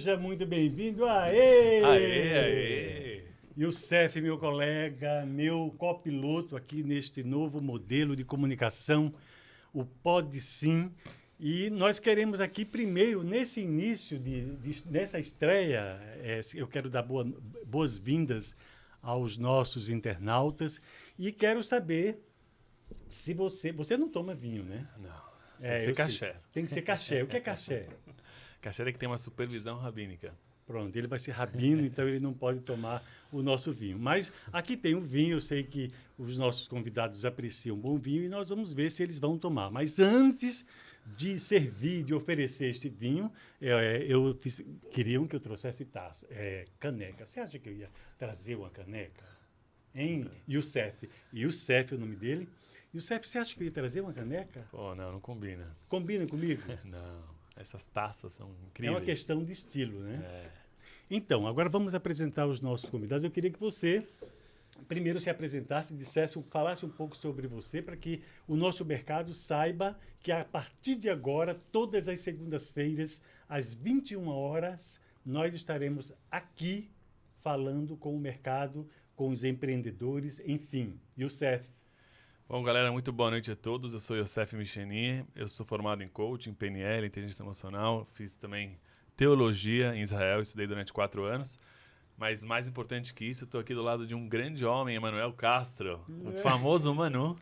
Seja muito bem-vindo. Aê! Aê, aê! Youssef, meu colega, meu copiloto aqui neste novo modelo de comunicação, o PodSim. E nós queremos aqui, primeiro, nesse início dessa estreia, eu quero dar boas-vindas aos nossos internautas e quero saber se você não toma vinho, né? Não, tem que ser caché. Tem que ser caché. O que é caché? Caché é que tem uma supervisão rabínica. Pronto, ele vai ser rabino, então ele não pode tomar o nosso vinho. Mas aqui tem o vinho, eu sei que os nossos convidados apreciam bom vinho e nós vamos ver se eles vão tomar. Mas antes de servir, de oferecer este vinho, queriam que eu trouxesse taça, caneca. Você acha que eu ia trazer uma caneca? Hein, Youssef? Youssef é o nome dele. Youssef, você acha que eu ia trazer uma caneca? Pô, não combina. Combina comigo? Não, essas taças são É incríveis. uma questão de estilo, né? É. Então, agora vamos apresentar os nossos convidados. Eu queria que você primeiro se apresentasse, falasse um pouco sobre você, para que o nosso mercado saiba que a partir de agora, todas as segundas-feiras, às 21 horas, nós estaremos aqui falando com o mercado, com os empreendedores, enfim. Youssef. Bom, galera, muito boa noite a todos. Eu sou Youssef Micheni, eu sou formado em coaching, PNL, inteligência emocional, fiz também teologia em Israel, estudei durante 4 anos. Mas mais importante que isso, estou aqui do lado de um grande homem, Emanuel Castro, o famoso Manu,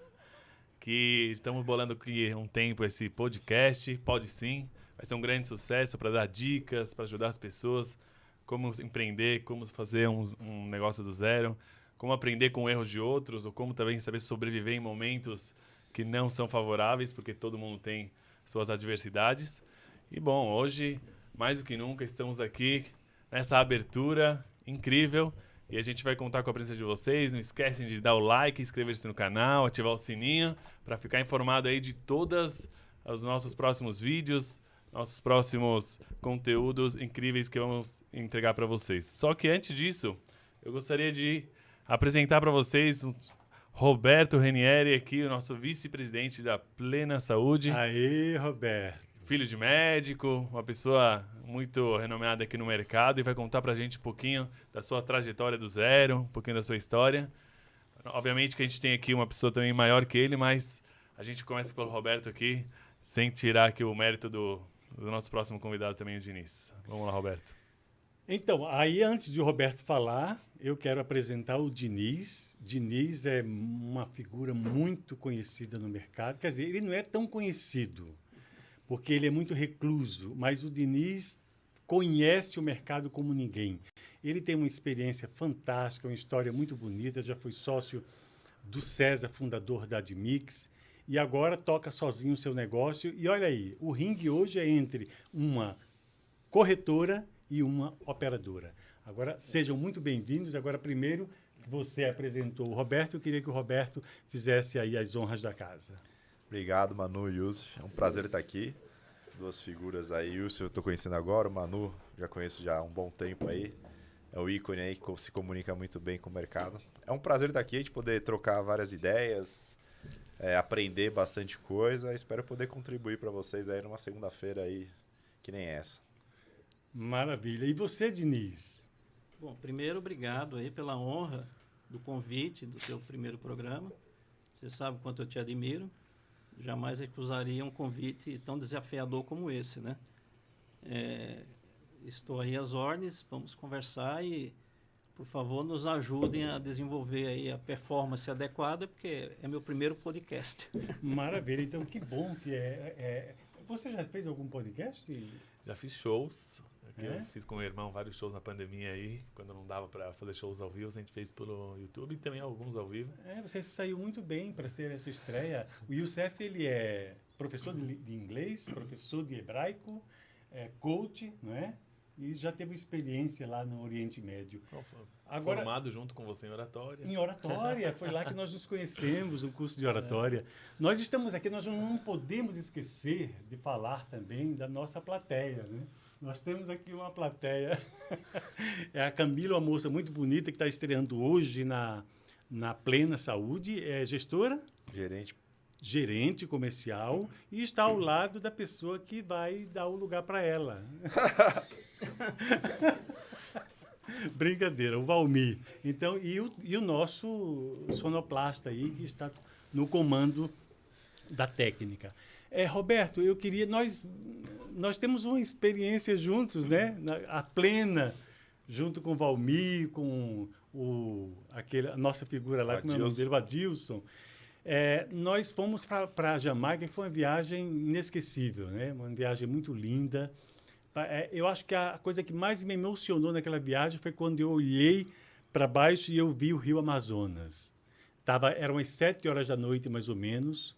que estamos bolando aqui um tempo esse podcast, PodSim. Vai ser um grande sucesso para dar dicas, para ajudar as pessoas, como empreender, como fazer um negócio do zero, como aprender com erros de outros, ou como também saber sobreviver em momentos que não são favoráveis, porque todo mundo tem suas adversidades. E bom, hoje, mais do que nunca, estamos aqui nessa abertura incrível e a gente vai contar com a presença de vocês. Não esquecem de dar o like, inscrever-se no canal, ativar o sininho para ficar informado aí de todos os nossos próximos vídeos, nossos próximos conteúdos incríveis que vamos entregar para vocês. Só que antes disso, eu gostaria de apresentar para vocês o Roberto Renieri aqui, o nosso vice-presidente da Plena Saúde. Aê, Roberto. Filho de médico, uma pessoa muito renomada aqui no mercado e vai contar pra gente um pouquinho da sua trajetória do zero, um pouquinho da sua história. Obviamente que a gente tem aqui uma pessoa também maior que ele, mas a gente começa pelo Roberto aqui, sem tirar aqui o mérito do nosso próximo convidado também, o Diniz. Vamos lá, Roberto. Então, aí antes de o Roberto falar, eu quero apresentar o Diniz. Diniz é uma figura muito conhecida no mercado, quer dizer, ele não é tão conhecido, porque ele é muito recluso, mas o Diniz conhece o mercado como ninguém. Ele tem uma experiência fantástica, uma história muito bonita, já foi sócio do César, fundador da Admix, e agora toca sozinho o seu negócio. E olha aí, o ringue hoje é entre uma corretora e uma operadora. Agora, sejam muito bem-vindos. Agora, primeiro, você apresentou o Roberto, eu queria que o Roberto fizesse aí as honras da casa. Obrigado, Manu e Youssef. É um prazer estar aqui. Duas figuras aí. Youssef eu estou conhecendo agora, o Manu já conheço já há um bom tempo aí. É o ícone aí que se comunica muito bem com o mercado. É um prazer estar aqui, a gente poder trocar várias ideias, aprender bastante coisa. Espero poder contribuir para vocês aí numa segunda-feira aí que nem essa. Maravilha. E você, Diniz? Bom, primeiro, obrigado aí pela honra do convite do seu primeiro programa. Você sabe o quanto eu te admiro. Jamais recusaria um convite tão desafiador como esse, né? Estou aí às ordens, vamos conversar e, por favor, nos ajudem a desenvolver aí a performance adequada, porque é meu primeiro podcast. Maravilha, então que bom que Você já fez algum podcast? Já fiz shows. Eu fiz com meu irmão vários shows na pandemia aí, quando não dava para fazer shows ao vivo, a gente fez pelo YouTube e também alguns ao vivo. Você saiu muito bem para ser essa estreia. O Youssef, ele é professor de inglês, professor de hebraico, coach, não é? E já teve experiência lá no Oriente Médio. Agora, formado junto com você em oratória. Em oratória, foi lá que nós nos conhecemos, no curso de oratória. Nós estamos aqui, nós não podemos esquecer de falar também da nossa plateia, né? Nós temos aqui uma plateia, é a Camila, uma moça muito bonita que está estreando hoje na Plena Saúde, é gestora? Gerente comercial, e está ao lado da pessoa que vai dar o lugar para ela. Brincadeira, o Valmir. Então, e o nosso sonoplasta aí, que está no comando da técnica. Roberto, eu queria... Nós temos uma experiência juntos, né? A plena, junto com o Valmir, com a nossa figura lá, como é o nome dele? O Adilson. Nós fomos para a Jamaica e foi uma viagem inesquecível, né? Uma viagem muito linda. Eu acho que a coisa que mais me emocionou naquela viagem foi quando eu olhei para baixo e eu vi o Rio Amazonas. Eram as 7 horas da noite, mais ou menos,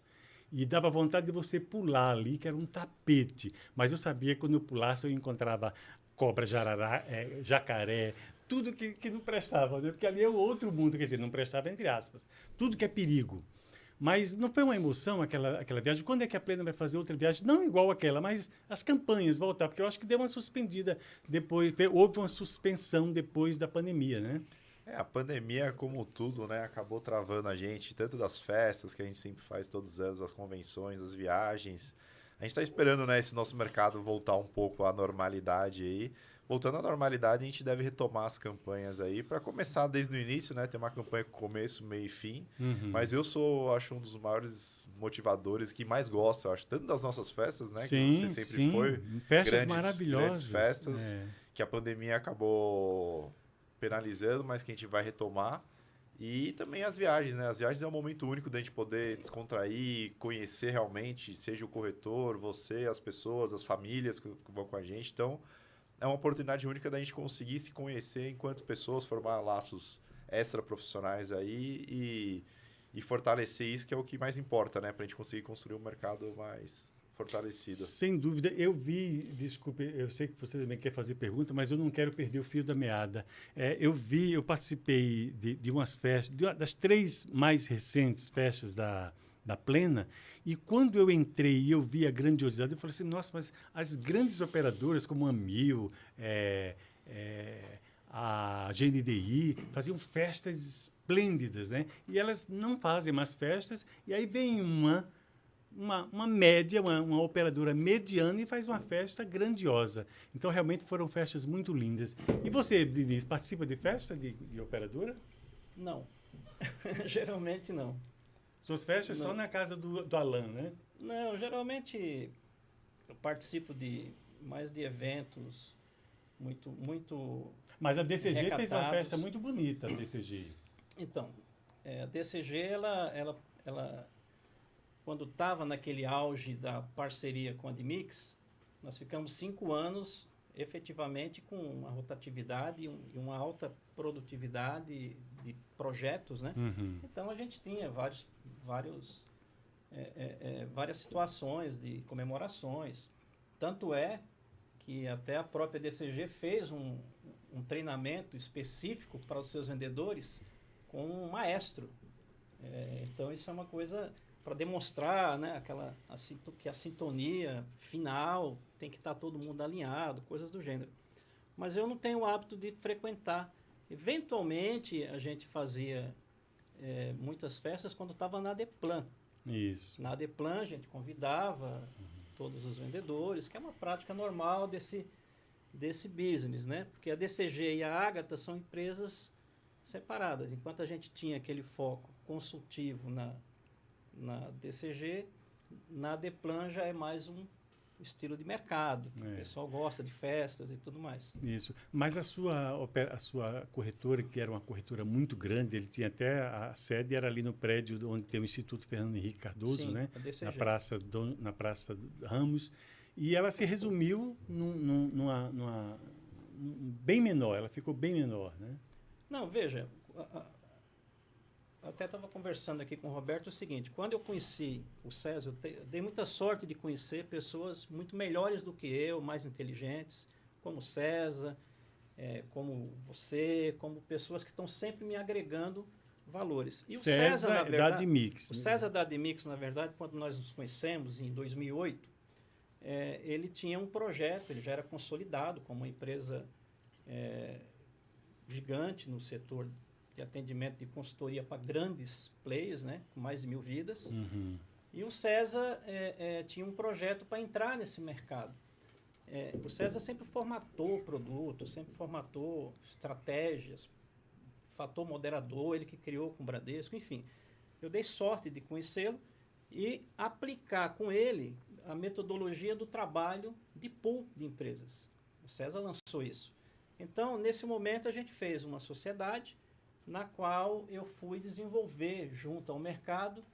e dava vontade de você pular ali, que era um tapete. Mas eu sabia que quando eu pulasse eu encontrava cobra, jarará, jacaré, tudo que não prestava, né? Porque ali é o outro mundo, quer dizer, não prestava entre aspas. Tudo que é perigo. Mas não foi uma emoção aquela viagem? Quando é que a Plena vai fazer outra viagem? Não igual aquela, mas as campanhas voltar, porque eu acho que deu uma suspendida depois, houve uma suspensão depois da pandemia, né? A pandemia, como tudo, né, acabou travando a gente, tanto das festas que a gente sempre faz todos os anos, as convenções, as viagens. A gente está esperando, né, esse nosso mercado voltar um pouco à normalidade aí. Voltando à normalidade, a gente deve retomar as campanhas aí para começar desde o início, né? Ter uma campanha com começo, meio e fim. Uhum. Mas eu acho um dos maiores motivadores que mais gosto, eu acho, tanto das nossas festas, né? Sim, que você sempre foi. Festas maravilhosas. Grandes festas que a pandemia acabou penalizando, mas que a gente vai retomar. E também as viagens, né? As viagens é um momento único da gente poder descontrair, conhecer realmente, seja o corretor, você, as pessoas, as famílias que vão com a gente. Então, é uma oportunidade única da gente conseguir se conhecer enquanto pessoas, formar laços extra-profissionais aí e fortalecer isso, que é o que mais importa, né? Para a gente conseguir construir um mercado mais fortalecido. Sem dúvida. Desculpe, eu sei que você também quer fazer pergunta, mas eu não quero perder o fio da meada. Eu participei de umas festas, das 3 mais recentes festas da Plena, e quando eu entrei e eu vi a grandiosidade, eu falei assim, nossa, mas as grandes operadoras como a Amil, a GNDI, faziam festas esplêndidas, né? E elas não fazem mais festas, e aí vem uma média, uma operadora mediana e faz uma festa grandiosa. Então, realmente foram festas muito lindas. E você, Diniz, participa de festa de operadora? Não. Geralmente não. Suas festas Não. só na casa do Alan, né? Não, geralmente eu participo mais de eventos muito Mas a DCG fez uma recatados. festa muito bonita, a DCG. Então, a DCG, ela quando estava naquele auge da parceria com a Admix, nós ficamos 5 anos efetivamente com uma rotatividade e uma alta produtividade de projetos, né? Uhum. Então a gente tinha várias situações de comemorações. Tanto é que até a própria DCG fez um treinamento específico para os seus vendedores com um maestro. Então isso é uma coisa para demonstrar, né, que a sintonia final tem que estar todo mundo alinhado, coisas do gênero. Mas eu não tenho o hábito de frequentar. Eventualmente, a gente fazia muitas festas quando estava na Adeplan. Isso. Na Adeplan, a gente convidava todos os vendedores, que é uma prática normal desse business, né? Porque a DCG e a Ágata são empresas separadas. Enquanto a gente tinha aquele foco consultivo na DCG, na Adeplan já é mais um estilo de mercado. O pessoal gosta de festas e tudo mais. Isso. Mas a sua corretora, que era uma corretora muito grande, ele tinha até a sede, era ali no prédio onde tem o Instituto Fernando Henrique Cardoso, Sim, né? a DCG. Na Praça Ramos. E ela se resumiu numa bem menor, ela ficou bem menor, né? Não, veja, até estava conversando aqui com o Roberto o seguinte, quando eu conheci o César, eu dei muita sorte de conhecer pessoas muito melhores do que eu, mais inteligentes, como o César, como você, como pessoas que estão sempre me agregando valores. E o César, na verdade, da Admix. O César da Admix, na verdade, quando nós nos conhecemos em 2008, ele tinha um projeto, ele já era consolidado como uma empresa gigante no setor de atendimento de consultoria para grandes players, né, com mais de 1.000 vidas. Uhum. E o César tinha um projeto para entrar nesse mercado. o César sempre formatou produtos, sempre formatou estratégias, fator moderador, ele que criou com o Bradesco, enfim. Eu dei sorte de conhecê-lo e aplicar com ele a metodologia do trabalho de pool de empresas. O César lançou isso. Então, nesse momento, a gente fez uma sociedade na qual eu fui desenvolver junto ao mercado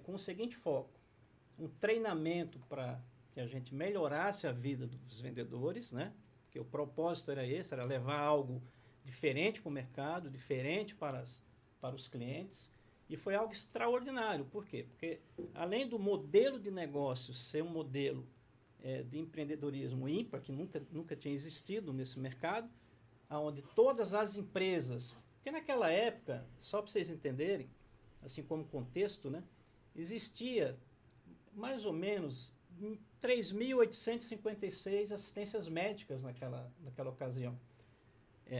com o seguinte foco: um treinamento para que a gente melhorasse a vida dos vendedores, né? Porque o propósito era esse, era levar algo diferente para o mercado, diferente para os clientes, e foi algo extraordinário. Por quê? Porque além do modelo de negócio ser um modelo de empreendedorismo ímpar, que nunca tinha existido nesse mercado, onde todas as empresas... Porque naquela época, só para vocês entenderem, assim como contexto, né, existia mais ou menos 3.856 assistências médicas naquela ocasião.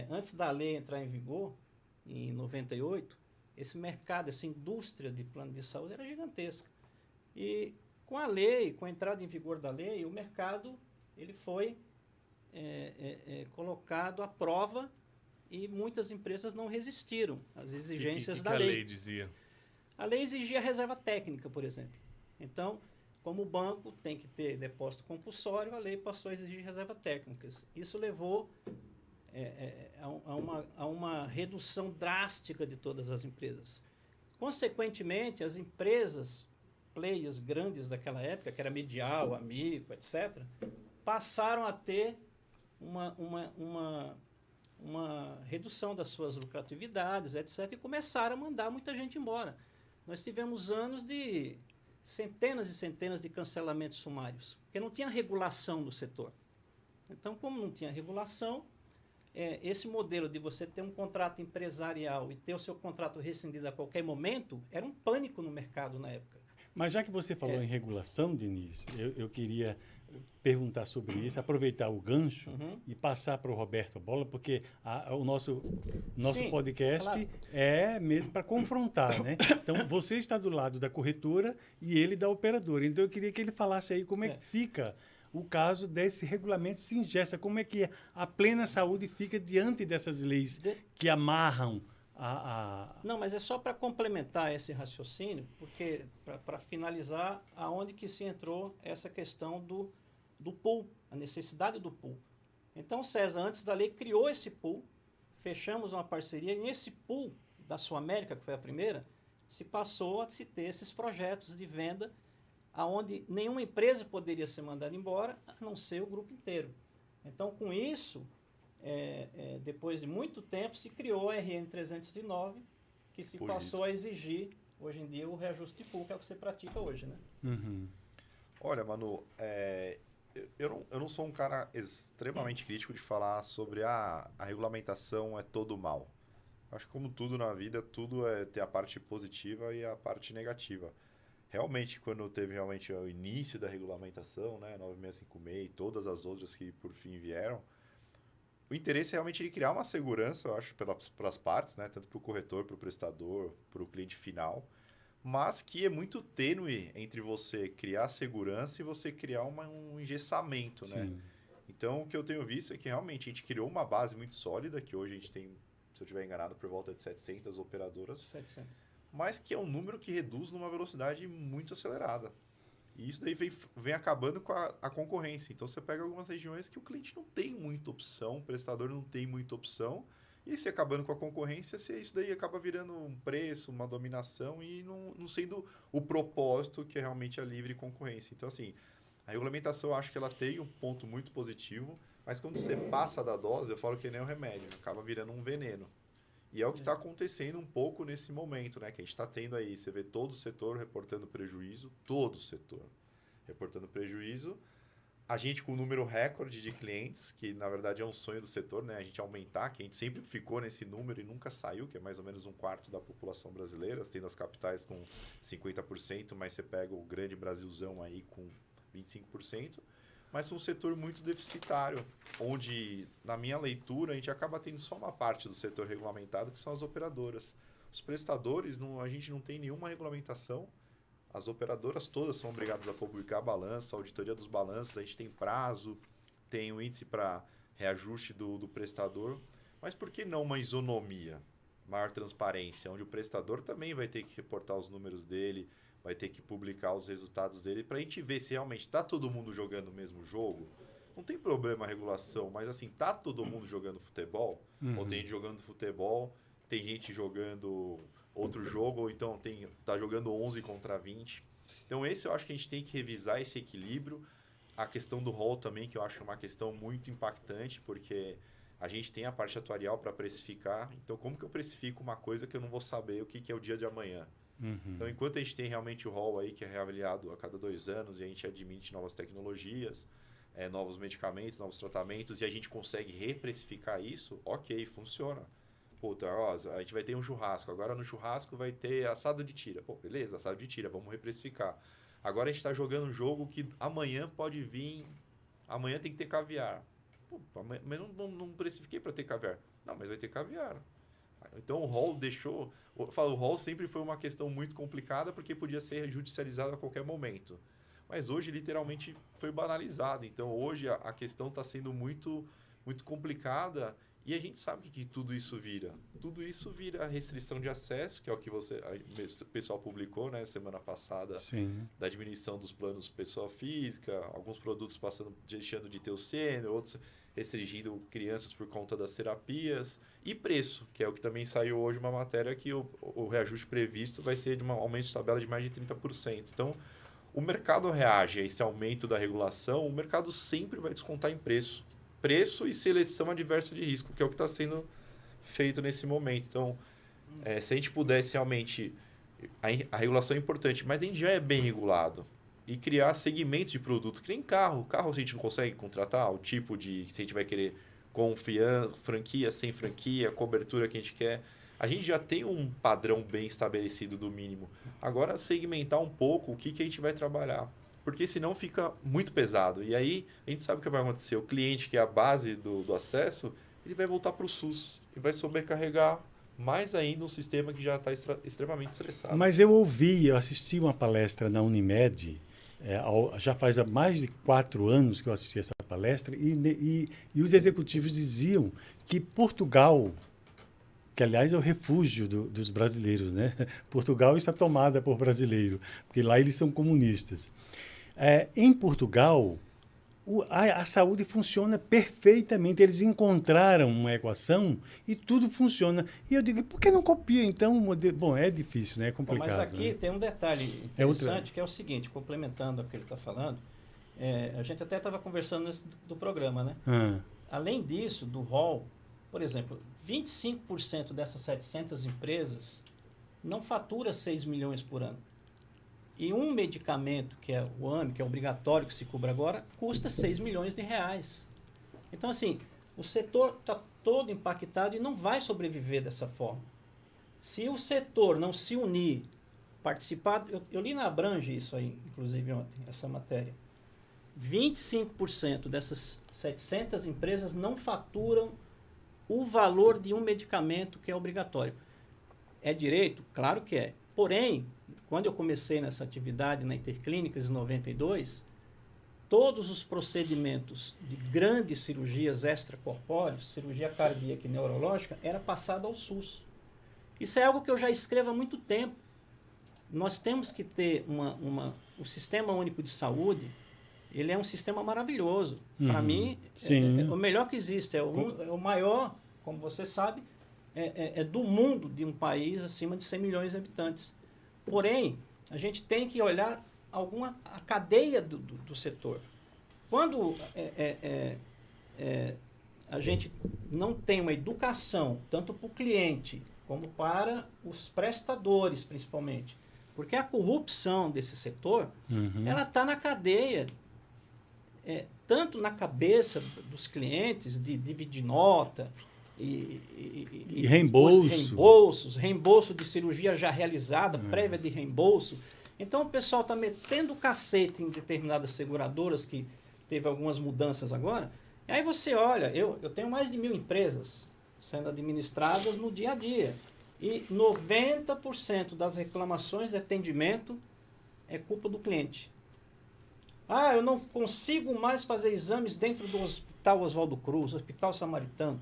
Antes da lei entrar em vigor, em 98, esse mercado, essa indústria de plano de saúde era gigantesca. E com a lei, com a entrada em vigor da lei, o mercado ele foi colocado à prova e muitas empresas não resistiram às exigências da lei. O que a lei dizia? A lei exigia reserva técnica, por exemplo. Então, como o banco tem que ter depósito compulsório, a lei passou a exigir reserva técnicas. Isso levou a uma redução drástica de todas as empresas. Consequentemente, as empresas, players grandes daquela época, que era Medial, Amigo, etc., passaram a ter uma redução das suas lucratividades, etc., e começaram a mandar muita gente embora. Nós tivemos anos de centenas e centenas de cancelamentos sumários, porque não tinha regulação no setor. Então, como não tinha regulação, esse modelo de você ter um contrato empresarial e ter o seu contrato rescindido a qualquer momento, era um pânico no mercado na época. Mas já que você falou em regulação, Diniz, eu queria perguntar sobre isso, aproveitar o gancho e passar para o Roberto a bola, porque o nosso Sim, podcast claro. É mesmo para confrontar, né? Então, você está do lado da corretora e ele da operadora. Então, eu queria que ele falasse aí como é que fica o caso desse regulamento Singesta, como é que a plena saúde fica diante dessas leis que amarram Não, mas é só para complementar esse raciocínio, porque para finalizar, aonde que se entrou essa questão do pool, a necessidade do pool. Então, César, antes da lei, criou esse pool, fechamos uma parceria, e nesse pool da Sul América, que foi a primeira, se passou a se ter esses projetos de venda, aonde nenhuma empresa poderia ser mandada embora, a não ser o grupo inteiro. Então, com isso, depois de muito tempo, se criou a RN 309, que se passou a exigir, hoje em dia, o reajuste de pool, que é o que você pratica hoje, né? Uhum. Olha, Manu, eu não sou um cara extremamente crítico de falar sobre a regulamentação é todo mal. Acho que como tudo na vida, tudo tem a parte positiva e a parte negativa. Realmente, quando teve o início da regulamentação, né, 9656 e todas as outras que por fim vieram, o interesse é realmente de criar uma segurança, eu acho, pelas partes, né, tanto para o corretor, para o prestador, para o cliente final, mas que é muito tênue entre você criar segurança e você criar um engessamento, né? Então, o que eu tenho visto é que realmente a gente criou uma base muito sólida, que hoje a gente tem, se eu estiver enganado, por volta de 700 operadoras. 700. Mas que é um número que reduz numa velocidade muito acelerada. E isso daí vem acabando com a concorrência. Então, você pega algumas regiões que o cliente não tem muita opção, o prestador não tem muita opção, e se acabando com a concorrência, isso daí acaba virando um preço, uma dominação e não sendo o propósito que é realmente a livre concorrência. Então, assim, a regulamentação eu acho que ela tem um ponto muito positivo, mas quando você passa da dose, eu falo que nem um remédio, acaba virando um veneno. E é o que está acontecendo um pouco nesse momento, né? Que a gente está tendo aí, você vê todo o setor reportando prejuízo, todo o setor reportando prejuízo. A gente com um número recorde de clientes, que na verdade é um sonho do setor, né? A gente aumentar, que a gente sempre ficou nesse número e nunca saiu, que é mais ou menos 1/4 da população brasileira. Você tem as capitais com 50%, mas você pega o grande Brasilzão aí com 25%. Mas com um setor muito deficitário, onde, na minha leitura, a gente acaba tendo só uma parte do setor regulamentado, que são as operadoras. Os prestadores, a gente não tem nenhuma regulamentação. As operadoras todas são obrigadas a publicar balanço, a auditoria dos balanços, a gente tem prazo. tem o índice para reajuste do prestador, mas por que não uma isonomia? Maior transparência, onde o prestador também vai ter que reportar os números dele, vai ter que publicar os resultados dele, para a gente ver se realmente está todo mundo jogando o mesmo jogo. Não tem problema a regulação, mas assim, tá todo mundo jogando futebol? Ou tem gente jogando futebol, tem gente jogando outro jogo, ou então tá jogando 11 contra 20. Então esse eu acho que a gente tem que revisar esse equilíbrio. A questão do rol também, que eu acho que é uma questão muito impactante, porque a gente tem a parte atuarial para precificar. Então como que eu precifico uma coisa que eu não vou saber o que é o dia de amanhã? Então enquanto a gente tem realmente o rol aí, que é reavaliado a cada 2 anos, e a gente admite novas tecnologias, novos medicamentos, novos tratamentos, e a gente consegue reprecificar isso, ok, funciona. Puta, ó, a gente vai ter um churrasco, agora no churrasco vai ter assado de tira. Pô, beleza, assado de tira, vamos reprecificar. Agora a gente está jogando um jogo que amanhã pode vir, amanhã tem que ter caviar. Pô, mas não precifiquei para ter caviar. Não, mas vai ter caviar. Então o rol deixou... Eu falo, o rol sempre foi uma questão muito complicada porque podia ser judicializado a qualquer momento. Mas hoje, literalmente, foi banalizado. Então, hoje, a questão está sendo muito, muito complicada e a gente sabe que tudo isso vira. Tudo isso vira restrição de acesso, que é o que o pessoal publicou, né, semana passada, Sim. da diminuição dos planos pessoa física, alguns produtos deixando de ter o sênior, outros restringindo crianças por conta das terapias. E preço, que é o que também saiu hoje uma matéria que o reajuste previsto vai ser de um aumento de tabela de mais de 30%. Então, o mercado reage a esse aumento da regulação, o mercado sempre vai descontar em preço. Preço e seleção adversa de risco, que é o que está sendo feito nesse momento. Então, se a gente pudesse realmente... A regulação é importante, mas a gente já é bem regulado. E criar segmentos de produto, que nem carro. Carro a gente não consegue contratar o tipo de... Se a gente vai querer confiança, franquia, sem franquia, cobertura que a gente quer... A gente já tem um padrão bem estabelecido do mínimo. Agora, segmentar um pouco o que a gente vai trabalhar. Porque senão fica muito pesado. E aí, a gente sabe o que vai acontecer. O cliente, que é a base do acesso, ele vai voltar para o SUS. E vai sobrecarregar mais ainda um sistema que já está extremamente estressado. Mas eu assisti uma palestra na Unimed, já faz mais de 4 anos que eu assisti essa palestra, e os executivos diziam que Portugal... que, aliás, é o refúgio dos brasileiros, né? Portugal está tomada por brasileiro, porque lá eles são comunistas. Em Portugal, a saúde funciona perfeitamente. Eles encontraram uma equação e tudo funciona. E eu digo, por que não copia, então, o modelo? Bom, é difícil, né? É complicado. Mas aqui, né? tem um detalhe interessante, que é o seguinte, complementando o que ele está falando, a gente até estava conversando do programa, né? Além disso, do rol, por exemplo, 25% dessas 700 empresas não fatura 6 milhões por ano. E um medicamento, que é o AME, que é obrigatório que se cubra agora, custa 6 milhões de reais. Então, assim, o setor está todo impactado e não vai sobreviver dessa forma. Se o setor não se unir, participar... Eu li na Abrange isso aí, inclusive ontem, essa matéria. 25% dessas 700 empresas não faturam o valor de um medicamento que é obrigatório. É direito? Claro que é. Porém, quando eu comecei nessa atividade na Interclínicas em 92, todos os procedimentos de grandes cirurgias extracorpóreas, cirurgia cardíaca e neurológica, era passado ao SUS. Isso é algo que eu já escrevo há muito tempo. Nós temos que ter o Sistema Único de Saúde, ele é um sistema maravilhoso. Para mim, é o melhor que existe. É o maior, como você sabe, do mundo de um país acima de 100 milhões de habitantes. Porém, a gente tem que olhar a cadeia do setor. Quando a gente não tem uma educação, tanto para o cliente como para os prestadores, principalmente, porque a corrupção desse setor, ela está na cadeia, tanto na cabeça dos clientes, de dividir nota, e reembolso de cirurgia já realizada, prévia de reembolso. Então, o pessoal está metendo cacete em determinadas seguradoras, que teve algumas mudanças agora. E aí você olha, eu tenho mais de 1.000 empresas sendo administradas no dia a dia. E 90% das reclamações de atendimento é culpa do cliente. Ah, eu não consigo mais fazer exames dentro do Hospital Oswaldo Cruz, Hospital Samaritano.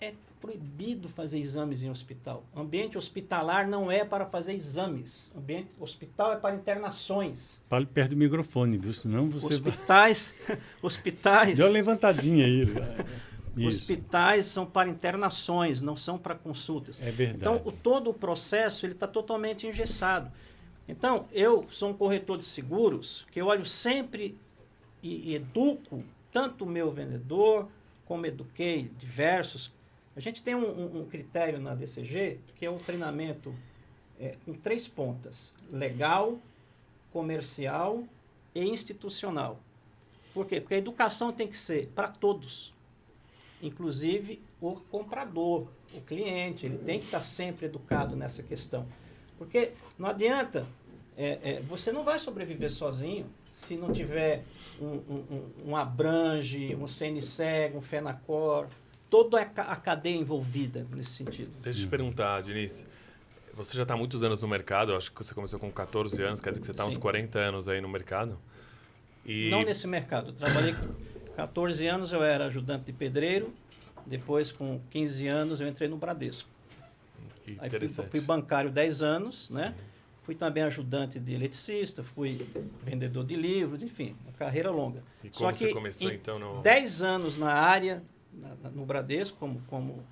É proibido fazer exames em hospital. Ambiente hospitalar não é para fazer exames. Ambiente hospital é para internações. Fale perto do microfone, viu? Senão você Hospitais, hospitais. Deu uma levantadinha aí. Isso. Hospitais são para internações, não são para consultas. É verdade. Então, todo o processo ele está totalmente engessado. Então, eu sou um corretor de seguros que eu olho sempre e educo tanto o meu vendedor, como eduquei diversos. A gente tem um critério na DCG, que é um treinamento com 3 pontas: legal, comercial e institucional. Por quê? Porque a educação tem que ser para todos, inclusive o comprador, o cliente. Ele tem que estar sempre educado nessa questão. Porque não adianta, você não vai sobreviver sozinho se não tiver um Abrange, um CNSEG, um FENACOR, toda a cadeia envolvida nesse sentido. Deixa eu te perguntar, Diniz. Você já está há muitos anos no mercado, eu acho que você começou com 14 anos, quer dizer que você está há uns 40 anos aí no mercado. E... Não nesse mercado. Eu trabalhei com 14 anos, eu era ajudante de pedreiro, depois com 15 anos eu entrei no Bradesco. Aí fui bancário 10 anos, né? Fui também ajudante de eletricista, fui vendedor de livros, enfim, uma carreira longa. E como você começou então no... 10 anos na área, no Bradesco, como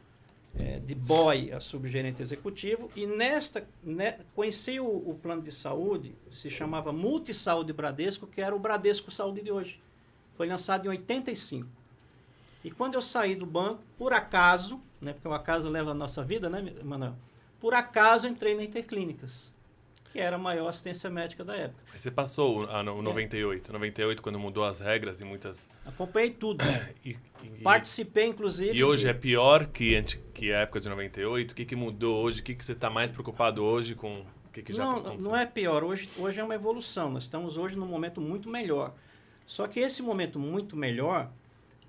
de boy a subgerente executivo, e conheci o plano de saúde, se chamava Multisaúde Bradesco, que era o Bradesco Saúde de hoje. Foi lançado em 85. E quando eu saí do banco, por acaso, né, porque o acaso leva a nossa vida, né, Manuel? Por acaso entrei na Interclínicas, que era a maior assistência médica da época. Você passou no 98. 98, quando mudou as regras e muitas... Acompanhei tudo. Participei, inclusive... E hoje é pior que a época de 98? O que mudou hoje? O que você está mais preocupado hoje com o que já aconteceu? Não é pior. Hoje é uma evolução. Nós estamos hoje num momento muito melhor. Só que esse momento muito melhor,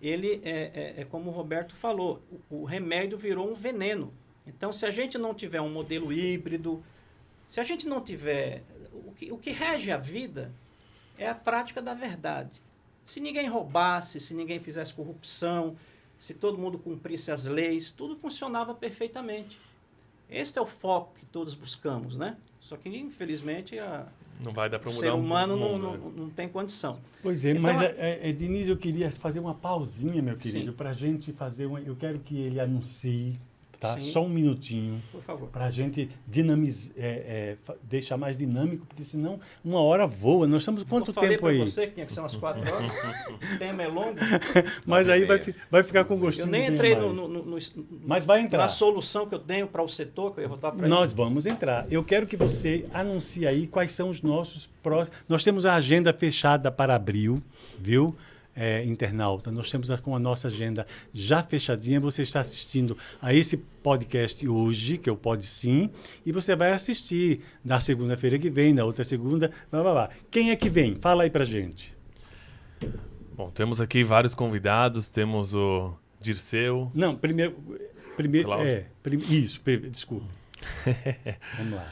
ele é como o Roberto falou, o remédio virou um veneno. Então, se a gente não tiver um modelo híbrido, se a gente não tiver... O que rege a vida é a prática da verdade. Se ninguém roubasse, se ninguém fizesse corrupção, se todo mundo cumprisse as leis, tudo funcionava perfeitamente. Esse é o foco que todos buscamos, né? Só que, infelizmente, não vai dar para mudar o ser humano mundo, não tem condição. Pois é, então, mas, Diniz, eu queria fazer uma pausinha, meu querido, para a gente fazer uma... Eu quero que ele anuncie, tá? Só um minutinho. Por favor. Para a gente dinamizar, deixar mais dinâmico, porque senão uma hora voa. Nós estamos quanto tempo aí? Eu falei para você que tinha que ser umas 4 horas. O tema é longo. Mas aí vai ficar com gostinho. Eu nem entrei mas vai entrar. Na solução que eu tenho para o setor, que eu ia voltar para Nós vamos entrar. Eu quero que você anuncie aí quais são os nossos próximos... Nós temos a agenda fechada para abril, viu? Internauta, nós temos com a nossa agenda já fechadinha. Você está assistindo a esse podcast hoje, que é o Pode Sim, e você vai assistir na segunda-feira que vem, na outra segunda, blá, blá, blá. Quem é que vem? Fala aí pra gente. Bom, temos aqui vários convidados, temos o Dirceu. Não, primeiro desculpa. Vamos lá.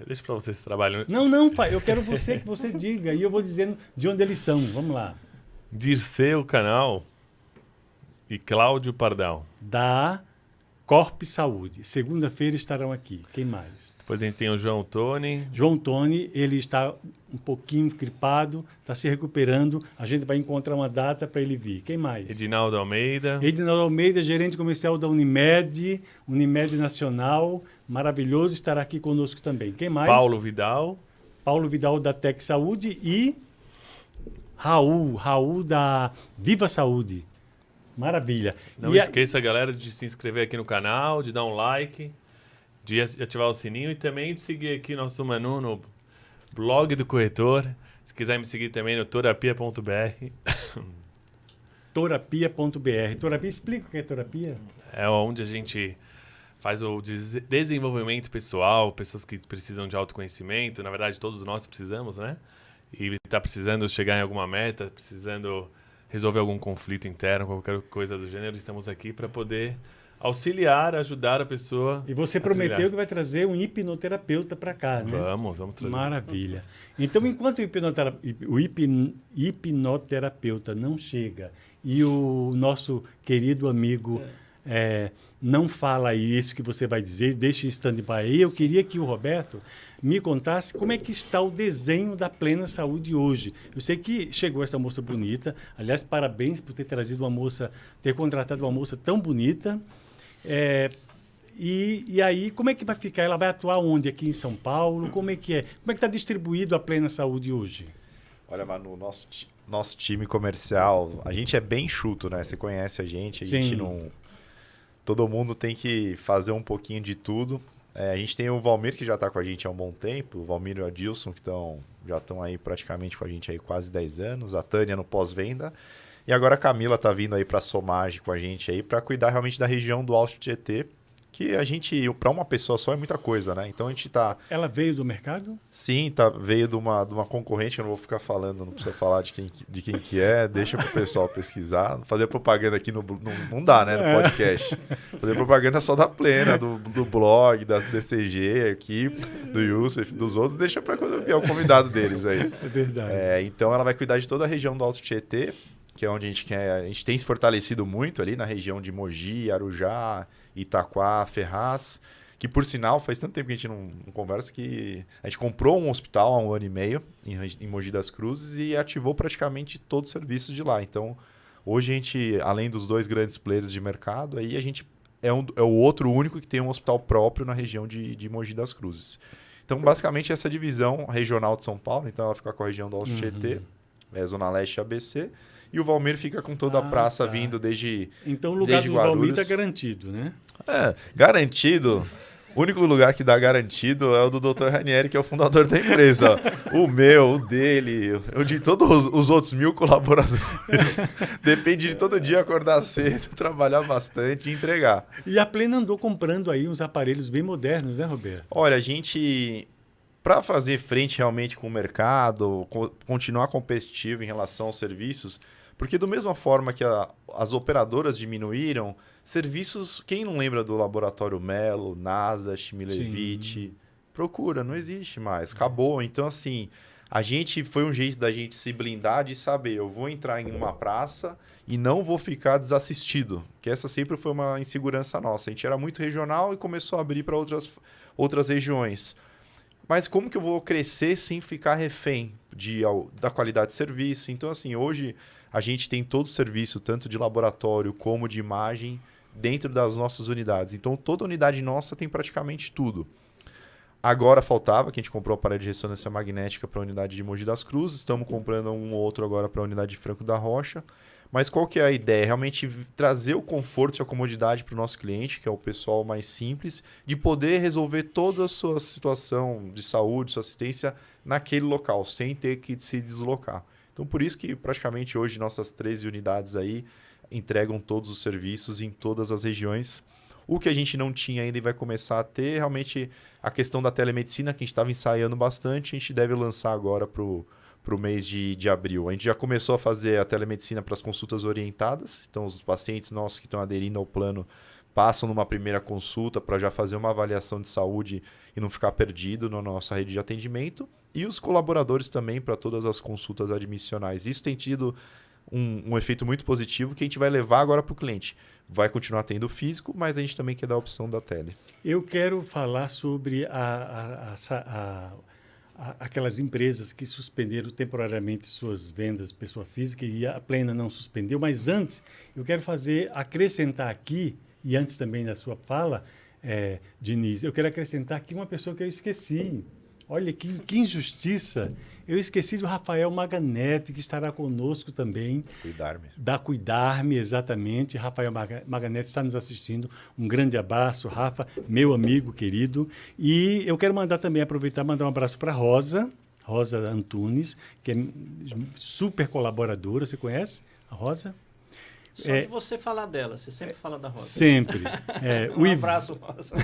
Deixa para você esse trabalho. Não, pai, eu quero que você diga, e eu vou dizendo de onde eles são. Vamos lá. Dirceu Canal e Cláudio Pardal. Da Corp Saúde. Segunda-feira estarão aqui. Quem mais? Depois a gente tem o João Tony. João Tony, ele está um pouquinho gripado, está se recuperando. A gente vai encontrar uma data para ele vir. Quem mais? Edinaldo Almeida. Edinaldo Almeida, gerente comercial da Unimed Nacional. Maravilhoso, estará aqui conosco também. Quem mais? Paulo Vidal. Paulo Vidal da Tec Saúde e Raul da Viva Saúde. Maravilha. Não esqueça, galera, de se inscrever aqui no canal, de dar um like, de ativar o sininho e também de seguir aqui nosso menu no blog do corretor. Se quiser me seguir também no torapia.br. Torapia.br. Torapia, explica o que é terapia? É onde a gente faz o desenvolvimento pessoal, pessoas que precisam de autoconhecimento. Na verdade, todos nós precisamos, né? E está precisando chegar em alguma meta, precisando resolver algum conflito interno, qualquer coisa do gênero. Estamos aqui para poder auxiliar, ajudar a pessoa. E você a prometeu trilhar. que vai trazer um hipnoterapeuta para cá, né? Vamos trazer. Maravilha. Então, enquanto o hipnoterapeuta não chega e o nosso querido amigo não fala isso que você vai dizer, deixa em stand-by aí, eu queria que o Roberto me contasse como é que está o desenho da Plena Saúde hoje. Eu sei que chegou essa moça bonita. Aliás, parabéns por ter trazido ter contratado uma moça tão bonita. E aí, como é que vai ficar? Ela vai atuar onde? Aqui em São Paulo? Como é que é? Como é que está distribuído a Plena Saúde hoje? Olha, Manu, nosso time comercial, a gente é bem enxuto, né? Você conhece a gente Sim. não... Todo mundo tem que fazer um pouquinho de tudo. A gente tem o Valmir, que já está com a gente há um bom tempo, o Valmir e o Adilson, que já estão aí praticamente com a gente aí quase 10 anos, a Tânia no pós-venda, e agora a Camila está vindo aí para a Somage com a gente aí, para cuidar realmente da região do Alto Tietê, que a gente, para uma pessoa só é muita coisa, né? Então a gente tá... Ela veio do mercado? Sim, veio de uma concorrente, eu não vou ficar falando, não precisa falar de quem que é, deixa pro pessoal pesquisar. Fazer propaganda aqui não dá, né, no podcast. Fazer propaganda só da Plena, do blog, da DCG aqui, do Youssef, dos outros, deixa para quando vier o convidado deles aí. É verdade. Então ela vai cuidar de toda a região do Alto Tietê, que é onde a gente tem se fortalecido muito ali na região de Mogi, Arujá, Itaquá, Ferraz, que por sinal faz tanto tempo que a gente não conversa que a gente comprou um hospital há 1 ano e meio em Mogi das Cruzes e ativou praticamente todos os serviços de lá. Então, hoje a gente, além dos 2 grandes players de mercado, aí a gente é o outro único que tem um hospital próprio na região de Mogi das Cruzes. Então, basicamente, essa divisão regional de São Paulo, então ela fica com a região do Alto Tietê, Zona Leste e ABC, e o Valmir fica com toda a praça vindo desde Então o lugar desde do Valmir Guarulhos. está garantido, né? Garantido. O único lugar que dá garantido é o do Dr. Ranieri, que é o fundador da empresa. O meu, o dele, o de todos os outros 1000 colaboradores. Depende de todo dia acordar cedo, trabalhar bastante e entregar. E a Plena andou comprando aí uns aparelhos bem modernos, né, Roberto? Olha, a gente, para fazer frente realmente com o mercado, continuar competitivo em relação aos serviços, porque da mesma forma que as operadoras diminuíram, serviços, quem não lembra do Laboratório Melo, NASA, Schmilevich, procura, não existe mais, acabou. Então, assim, foi um jeito da gente se blindar de saber, eu vou entrar em uma praça e não vou ficar desassistido, que essa sempre foi uma insegurança nossa. A gente era muito regional e começou a abrir para outras regiões. Mas como que eu vou crescer sem ficar refém da qualidade de serviço? Então, assim, hoje a gente tem todo o serviço, tanto de laboratório como de imagem, dentro das nossas unidades. Então, toda unidade nossa tem praticamente tudo. Agora faltava, que a gente comprou o aparelho de ressonância magnética para a unidade de Mogi das Cruzes, estamos comprando um ou outro agora para a unidade de Franco da Rocha. Mas qual que é a ideia? Realmente trazer o conforto e a comodidade para o nosso cliente, que é o pessoal mais simples, de poder resolver toda a sua situação de saúde, sua assistência naquele local, sem ter que se deslocar. Então, por isso que praticamente hoje nossas 13 unidades aí entregam todos os serviços em todas as regiões. O que a gente não tinha ainda e vai começar a ter, realmente, a questão da telemedicina, que a gente estava ensaiando bastante, a gente deve lançar agora para o mês de abril. A gente já começou a fazer a telemedicina para as consultas orientadas. Então, os pacientes nossos que estão aderindo ao plano passam numa primeira consulta para já fazer uma avaliação de saúde e não ficar perdido na nossa rede de atendimento. E os colaboradores também para todas as consultas admissionais. Isso tem tido um efeito muito positivo que a gente vai levar agora para o cliente. Vai continuar tendo físico, mas a gente também quer dar a opção da tele. Eu quero falar sobre aquelas empresas que suspenderam temporariamente suas vendas pessoa física e a Plena não suspendeu. Mas antes, eu quero acrescentar aqui, e antes também da sua fala, Diniz, eu quero acrescentar aqui uma pessoa que eu esqueci. Olha que injustiça. Eu esqueci do Rafael Maganete, que estará conosco também. Cuidar-me. Da Cuidar-me, exatamente. Rafael Maganete está nos assistindo. Um grande abraço, Rafa, meu amigo querido. E eu quero aproveitar e mandar um abraço para Rosa Antunes, que é super colaboradora. Você conhece a Rosa? Só de você falar dela, você sempre fala da Rosa. Sempre. Um abraço, Rosa.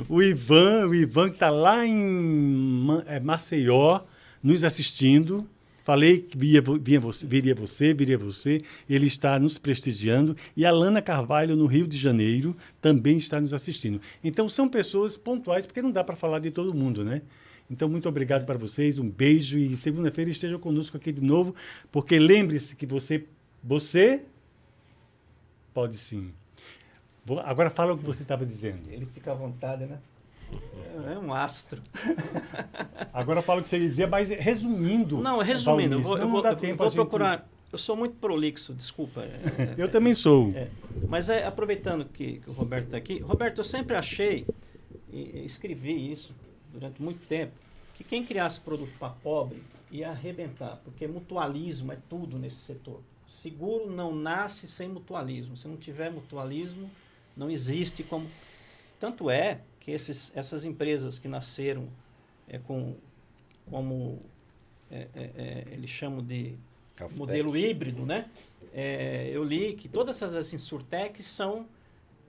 O Ivan que está lá em Maceió, nos assistindo. Falei que viria você, ele está nos prestigiando, e a Lana Carvalho, no Rio de Janeiro, também está nos assistindo. Então, são pessoas pontuais, porque não dá para falar de todo mundo, né? Então, muito obrigado para vocês, um beijo, e segunda-feira estejam conosco aqui de novo, porque lembre-se que você pode sim. Agora fala o que você estava dizendo. Ele fica à vontade, né? É um astro. Agora fala o que você ia dizer, mas resumindo. Não, resumindo, Valmir, eu vou gente... procurar. Eu sou muito prolixo, desculpa. Eu também sou. Mas aproveitando que o Roberto está aqui, Roberto, eu sempre achei, e escrevi isso durante muito tempo, que quem criasse produto para pobre ia arrebentar, porque mutualismo é tudo nesse setor. Seguro não nasce sem mutualismo. Se não tiver mutualismo, não existe como... Tanto é que essas empresas que nasceram como eles chamam de modelo híbrido, né? Eu li que todas essas insurtechs são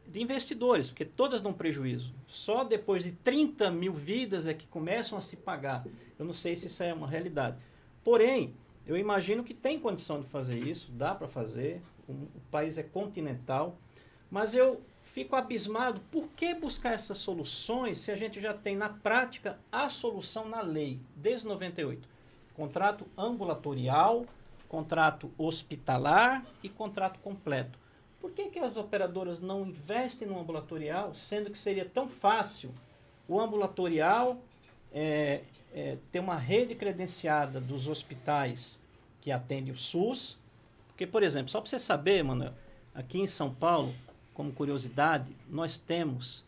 de investidores, porque todas dão prejuízo. Só depois de 30 mil vidas é que começam a se pagar. Eu não sei se isso é uma realidade. Porém, eu imagino que tem condição de fazer isso, dá para fazer, o país é continental, mas eu fico abismado, por que buscar essas soluções se a gente já tem na prática a solução na lei, desde 98? Contrato ambulatorial, contrato hospitalar e contrato completo. Por que as operadoras não investem no ambulatorial, sendo que seria tão fácil o ambulatorial ter uma rede credenciada dos hospitais que atendem o SUS? Porque, por exemplo, só para você saber, Manuel, aqui em São Paulo, como curiosidade, nós temos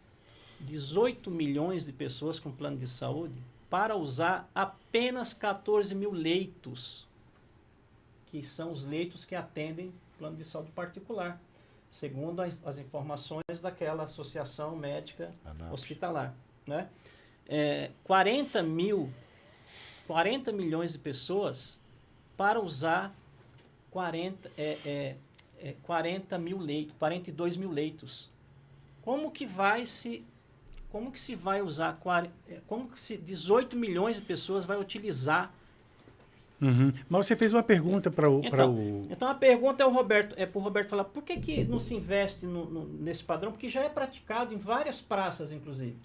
18 milhões de pessoas com plano de saúde para usar apenas 14 mil leitos, que são os leitos que atendem plano de saúde particular, segundo as informações daquela associação médica hospitalar, né? 40 milhões de pessoas para usar 42 mil leitos. Como que se vai usar, como que 18 milhões de pessoas vai utilizar? Uhum. Mas você fez uma pergunta para o... Então a pergunta para o Roberto falar, por que não se investe nesse padrão? Porque já é praticado em várias praças, inclusive.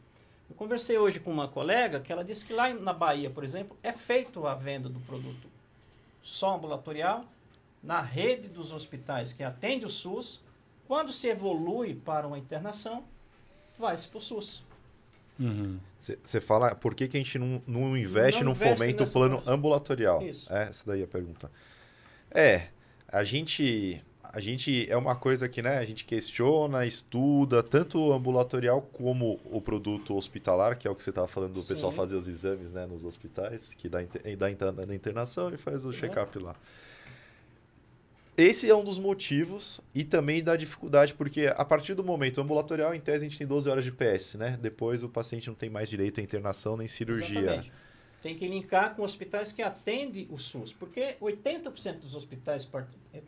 Eu conversei hoje com uma colega que ela disse que lá na Bahia, por exemplo, é feito a venda do produto só ambulatorial, na rede dos hospitais que atende o SUS. Quando se evolui para uma internação, vai-se para o SUS. Você fala, por que a gente não investe, não fomenta o plano ambulatorial? Isso. Essa daí é a pergunta. A gente é uma coisa que, né, a gente questiona, estuda, tanto o ambulatorial como o produto hospitalar, que é o que você estava falando do pessoal fazer os exames, né, nos hospitais, que dá entrada na internação e faz o check-up lá. Esse é um dos motivos e também da dificuldade, porque a partir do momento ambulatorial, em tese, a gente tem 12 horas de PS, né? Depois o paciente não tem mais direito à internação nem cirurgia. Exatamente. Tem que linkar com hospitais que atendem o SUS, porque 80% dos hospitais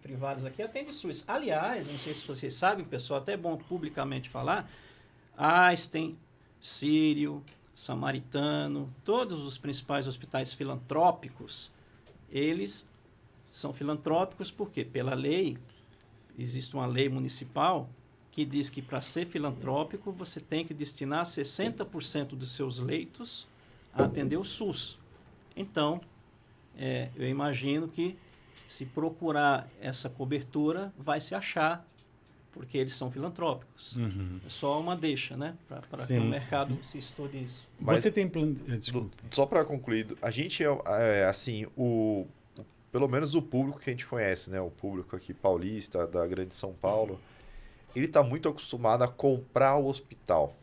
privados aqui atendem o SUS. Aliás, não sei se vocês sabem, pessoal, até é bom publicamente falar, Einstein, Sírio, Samaritano, todos os principais hospitais filantrópicos, eles são filantrópicos porque, pela lei, existe uma lei municipal que diz que para ser filantrópico você tem que destinar 60% dos seus leitos a atender o SUS. Então, eu imagino que se procurar essa cobertura, vai se achar, porque eles são filantrópicos. É só uma deixa, né? Para que o mercado se estude isso. Mas você tem plano... Desculpa. Só para concluir, a gente assim, pelo menos o público que a gente conhece, né? O público aqui paulista, da grande São Paulo, ele está muito acostumado a comprar o hospital.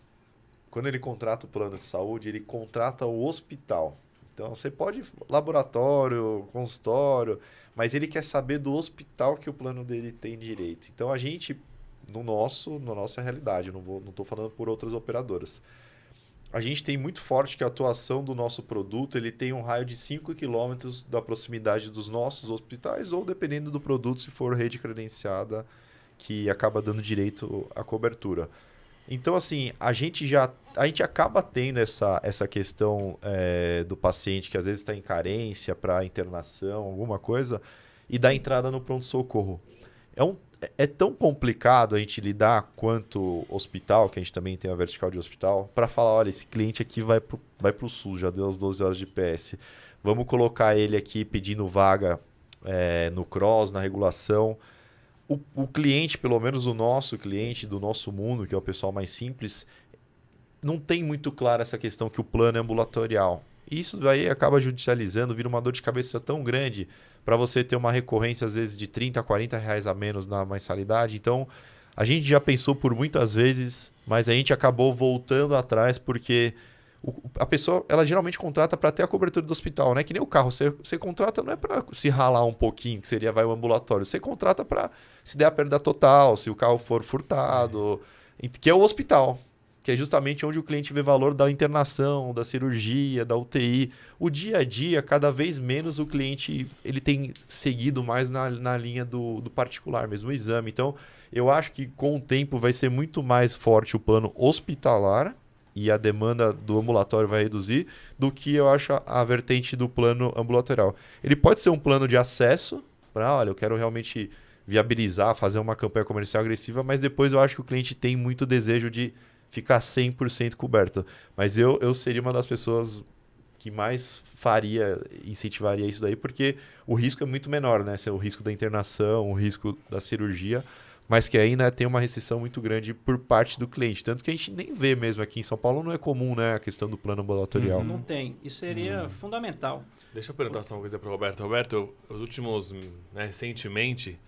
Quando ele contrata o plano de saúde, ele contrata o hospital. Então, você pode laboratório, consultório, mas ele quer saber do hospital que o plano dele tem direito. Então, a gente, na nossa realidade, não estou falando por outras operadoras, a gente tem muito forte que a atuação do nosso produto ele tem um raio de 5 km da proximidade dos nossos hospitais, ou dependendo do produto, se for rede credenciada, que acaba dando direito à cobertura. Então, assim, a gente já a gente acaba tendo essa questão do paciente que às vezes está em carência para internação, alguma coisa, e dá entrada no pronto-socorro. É tão complicado a gente lidar quanto hospital, que a gente também tem a vertical de hospital, para falar, olha, esse cliente aqui vai para o SUS, já deu as 12 horas de PS. Vamos colocar ele aqui pedindo vaga no CROSS, na regulação. O cliente, pelo menos o nosso cliente do nosso mundo, que é o pessoal mais simples, não tem muito clara essa questão que o plano é ambulatorial. E isso daí acaba judicializando, vira uma dor de cabeça tão grande para você ter uma recorrência, às vezes, de 30 a 40 reais a menos na mensalidade. Então, a gente já pensou por muitas vezes, mas a gente acabou voltando atrás porque a pessoa, ela geralmente contrata para ter a cobertura do hospital, né? Que nem o carro, você contrata não é para se ralar um pouquinho, que seria o ambulatório. Você contrata para se der a perda total, se o carro for furtado, que é o hospital. Que é justamente onde o cliente vê valor da internação, da cirurgia, da UTI. O dia a dia, cada vez menos o cliente ele tem seguido mais na linha do particular mesmo, o exame. Então, eu acho que com o tempo vai ser muito mais forte o plano hospitalar e a demanda do ambulatório vai reduzir do que eu acho a vertente do plano ambulatorial. Ele pode ser um plano de acesso para, olha, eu quero realmente viabilizar, fazer uma campanha comercial agressiva, mas depois eu acho que o cliente tem muito desejo de ficar 100% coberto. Mas eu seria uma das pessoas que mais incentivaria isso daí, porque o risco é muito menor, né? O risco da internação, o risco da cirurgia, mas que ainda tem uma restrição muito grande por parte do cliente. Tanto que a gente nem vê mesmo aqui em São Paulo, não é comum, né? A questão do plano ambulatorial. Não tem. Isso seria fundamental. Deixa eu perguntar só uma coisa para o Roberto. Roberto, os últimos, recentemente,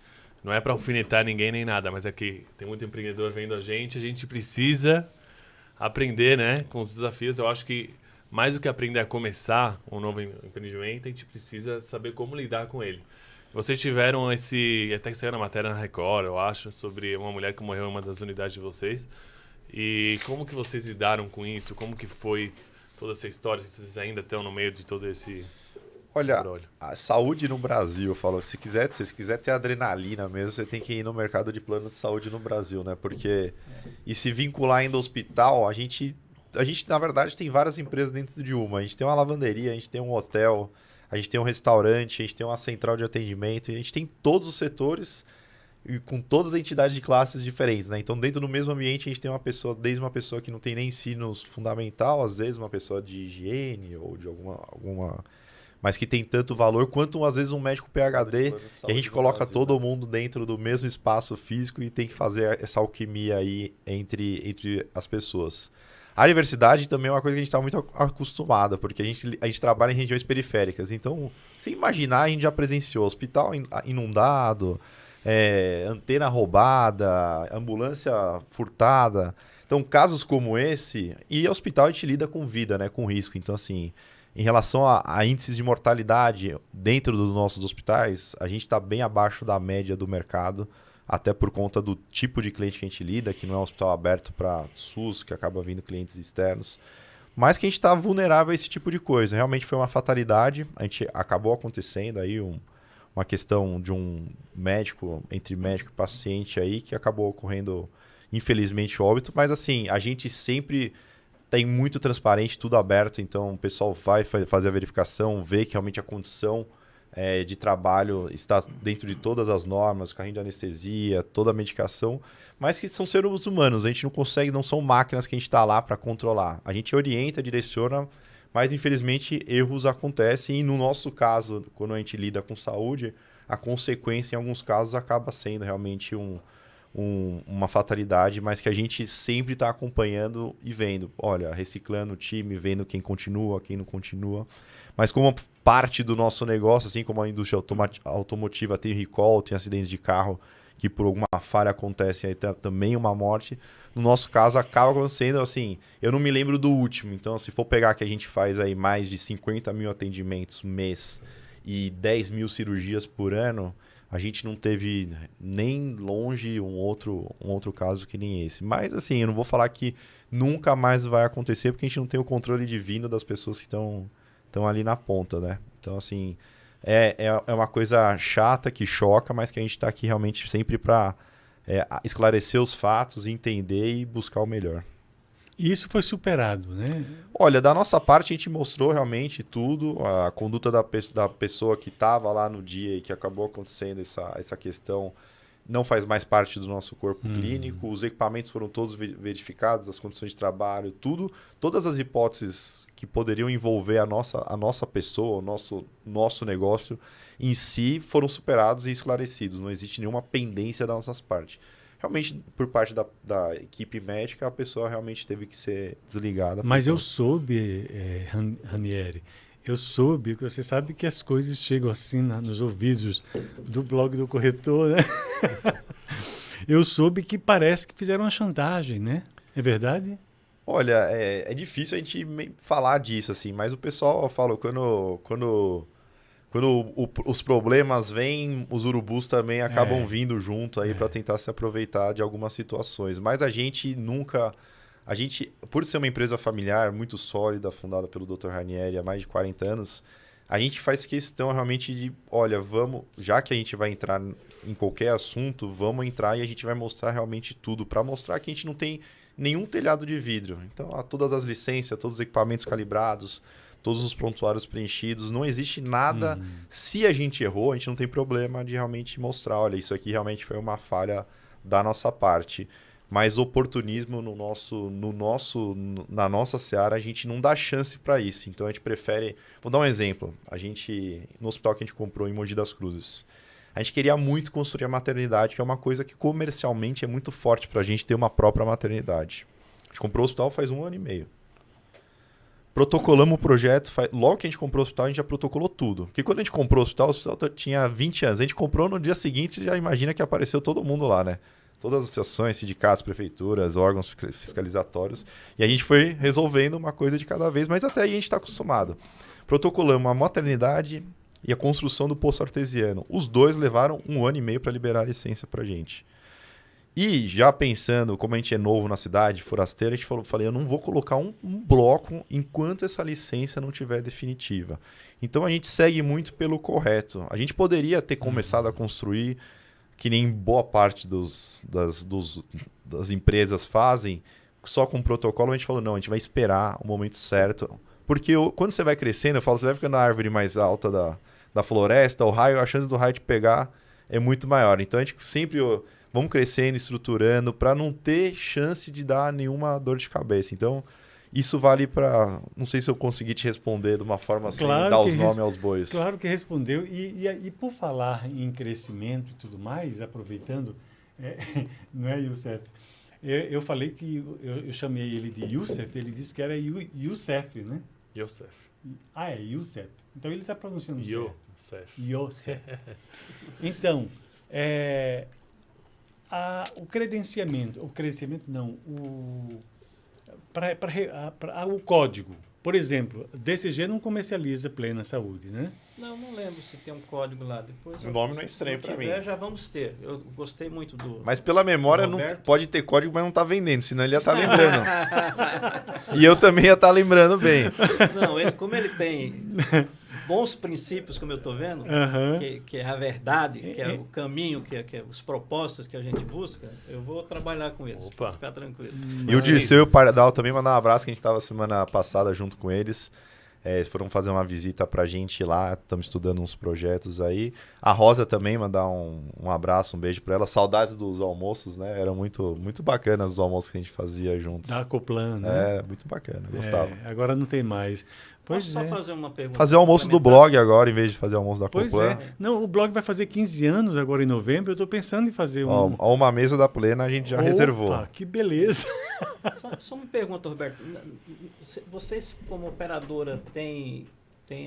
não é para alfinetar ninguém nem nada, mas é que tem muito empreendedor vendo a gente precisa aprender, né, com os desafios. Eu acho que mais do que aprender a começar um novo empreendimento, a gente precisa saber como lidar com ele. Vocês tiveram até que saiu na matéria na Record, eu acho, sobre uma mulher que morreu em uma das unidades de vocês. E como que vocês lidaram com isso? Como que foi toda essa história? Vocês ainda estão no meio de todo esse... Olha, a saúde no Brasil, eu falo, se quiser ter adrenalina mesmo, você tem que ir no mercado de plano de saúde no Brasil, né? Porque, e se vincular ainda ao hospital, a gente, na verdade, tem várias empresas dentro de uma. A gente tem uma lavanderia, a gente tem um hotel, a gente tem um restaurante, a gente tem uma central de atendimento, e a gente tem todos os setores e com todas as entidades de classes diferentes, né? Então, dentro do mesmo ambiente, a gente tem uma pessoa, desde uma pessoa que não tem nem ensino fundamental, às vezes uma pessoa de higiene ou de alguma mas que tem tanto valor quanto, às vezes, um médico PhD, e a gente coloca todo mundo dentro do mesmo espaço físico e tem que fazer essa alquimia aí entre as pessoas. A universidade também é uma coisa que a gente está muito acostumada, porque a gente trabalha em regiões periféricas. Então, sem imaginar, a gente já presenciou hospital inundado, antena roubada, ambulância furtada. Então, casos como esse, e hospital a gente lida com vida, né, com risco. Então, assim... Em relação a índices de mortalidade dentro dos nossos hospitais, a gente está bem abaixo da média do mercado, até por conta do tipo de cliente que a gente lida, que não é um hospital aberto para SUS, que acaba vindo clientes externos, mas que a gente está vulnerável a esse tipo de coisa. Realmente foi uma fatalidade, a gente acabou acontecendo aí uma questão de um médico, entre médico e paciente aí, que acabou ocorrendo, infelizmente, óbito, mas assim, a gente sempre... tem muito transparente, tudo aberto, então o pessoal vai fazer a verificação, vê que realmente a condição de trabalho está dentro de todas as normas, carrinho de anestesia, toda a medicação, mas que são seres humanos, a gente não consegue, não são máquinas que a gente está lá para controlar. A gente orienta, direciona, mas infelizmente erros acontecem e no nosso caso, quando a gente lida com saúde, a consequência em alguns casos acaba sendo realmente uma fatalidade, mas que a gente sempre está acompanhando e vendo, olha, reciclando o time, vendo quem continua, quem não continua. Mas como parte do nosso negócio, assim como a indústria automotiva tem recall, tem acidentes de carro que por alguma falha acontece aí também uma morte, no nosso caso acaba acontecendo assim, eu não me lembro do último, então se for pegar que a gente faz aí mais de 50 mil atendimentos mês e 10 mil cirurgias por ano, a gente não teve nem longe um outro caso que nem esse. Mas, assim, eu não vou falar que nunca mais vai acontecer, porque a gente não tem o controle divino das pessoas que estão ali na ponta, né? Então, assim, é uma coisa chata, que choca, mas que a gente está aqui realmente sempre para esclarecer os fatos, entender e buscar o melhor. E isso foi superado, né? Olha, da nossa parte a gente mostrou realmente tudo, a conduta da pessoa que estava lá no dia e que acabou acontecendo essa questão não faz mais parte do nosso corpo clínico, os equipamentos foram todos verificados, as condições de trabalho, tudo, todas as hipóteses que poderiam envolver a nossa pessoa, o nosso negócio em si foram superados e esclarecidos, não existe nenhuma pendência da nossa parte. Realmente, por parte da equipe médica, a pessoa realmente teve que ser desligada. Mas eu soube, Ranieri, eu soube, que você sabe que as coisas chegam assim nos ouvidos do blog do corretor, né? Eu soube que parece que fizeram uma chantagem, né? É verdade? Olha, é difícil a gente falar disso, assim, mas o pessoal fala, quando os problemas vêm, os urubus também acabam vindo junto aí para tentar se aproveitar de algumas situações. Mas a gente nunca... por ser uma empresa familiar muito sólida, fundada pelo Dr. Ranieri há mais de 40 anos, a gente faz questão realmente de, olha, vamos, já que a gente vai entrar em qualquer assunto, vamos entrar e a gente vai mostrar realmente tudo, para mostrar que a gente não tem nenhum telhado de vidro. Então, todas as licenças, todos os equipamentos calibrados, todos os prontuários preenchidos, não existe nada. Se a gente errou, a gente não tem problema de realmente mostrar, olha, isso aqui realmente foi uma falha da nossa parte. Mas oportunismo na nossa seara, a gente não dá chance para isso. Então a gente prefere... Vou dar um exemplo. No hospital que a gente comprou em Mogi das Cruzes, a gente queria muito construir a maternidade, que é uma coisa que comercialmente é muito forte para a gente ter uma própria maternidade. A gente comprou o hospital faz 1 ano e meio. Protocolamos o projeto, logo que a gente comprou o hospital, a gente já protocolou tudo. Porque quando a gente comprou o hospital tinha 20 anos. A gente comprou no dia seguinte, já imagina que apareceu todo mundo lá, né? Todas as associações, sindicatos, prefeituras, órgãos fiscalizatórios. E a gente foi resolvendo uma coisa de cada vez, mas até aí a gente está acostumado. Protocolamos a maternidade e a construção do poço artesiano. Os dois levaram 1 ano e meio para liberar a licença para a gente. E já pensando, como a gente é novo na cidade, forasteiro, a gente falei, eu não vou colocar um bloco enquanto essa licença não estiver definitiva. Então a gente segue muito pelo correto. A gente poderia ter começado a construir, que nem boa parte das empresas fazem, só com protocolo. A gente falou, não, a gente vai esperar o momento certo. Porque quando você vai crescendo, eu falo, você vai ficando na árvore mais alta da floresta, a chance do raio te pegar é muito maior. Então a gente sempre... Vamos crescendo, estruturando, para não ter chance de dar nenhuma dor de cabeça. Então, isso vale para... Não sei se eu consegui te responder de uma forma sem dar os nomes aos bois. Claro que respondeu. E por falar em crescimento e tudo mais, aproveitando, não é, Youssef? Eu falei que eu chamei ele de Youssef, ele disse que era Youssef, né? Youssef. Ah, é Youssef. Então, ele está pronunciando certo. Youssef. Então, o código. Por exemplo, DCG não comercializa Plena Saúde, né? Não lembro se tem um código lá. Depois o nome não é estranho para mim. Já vamos ter. Eu gostei muito do... Mas pela memória, não pode ter código, mas não está vendendo, senão ele ia estar lembrando. E eu também ia estar lembrando bem. Não, como ele tem... bons princípios, como eu estou vendo, que é a verdade, que é o caminho, que é os propósitos que a gente busca, eu vou trabalhar com eles, para ficar tranquilo. E o Dirceu e o Pardal também mandar um abraço, que a gente estava semana passada junto com eles. Eles foram fazer uma visita pra gente lá, estamos estudando uns projetos aí. A Rosa também, mandar um abraço, um beijo para ela. Saudades dos almoços, né? Eram muito, muito bacanas os almoços que a gente fazia juntos. Da Coplan, né? Era muito bacana, gostava. Agora não tem mais. Posso só fazer uma pergunta? Fazer o almoço do blog agora, em vez de fazer o almoço da Coplan. Pois é. Não, o blog vai fazer 15 anos agora em novembro. Eu estou pensando em fazer uma mesa da Plena a gente já reservou. Que beleza. Só uma pergunta, Roberto. Vocês, como operadora, têm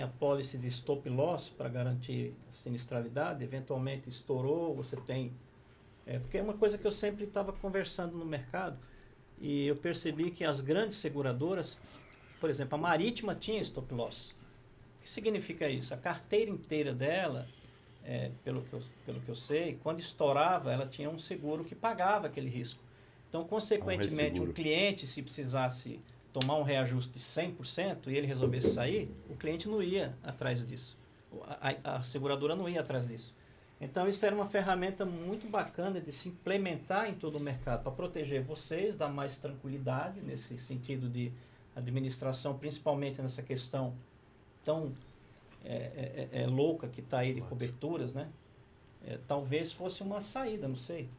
a policy de stop loss para garantir sinistralidade? Eventualmente estourou, você tem... porque é uma coisa que eu sempre estava conversando no mercado e eu percebi que as grandes seguradoras... Por exemplo, a Marítima tinha stop loss. O que significa isso? A carteira inteira dela, pelo que eu sei, quando estourava, ela tinha um seguro que pagava aquele risco. Então, consequentemente, o cliente, se precisasse tomar um reajuste de 100% e ele resolvesse sair, o cliente não ia atrás disso. A seguradora não ia atrás disso. Então, isso era uma ferramenta muito bacana de se implementar em todo o mercado, para proteger vocês, dar mais tranquilidade nesse sentido de administração, principalmente nessa questão tão louca que está aí de coberturas, né? Talvez fosse uma saída, não sei.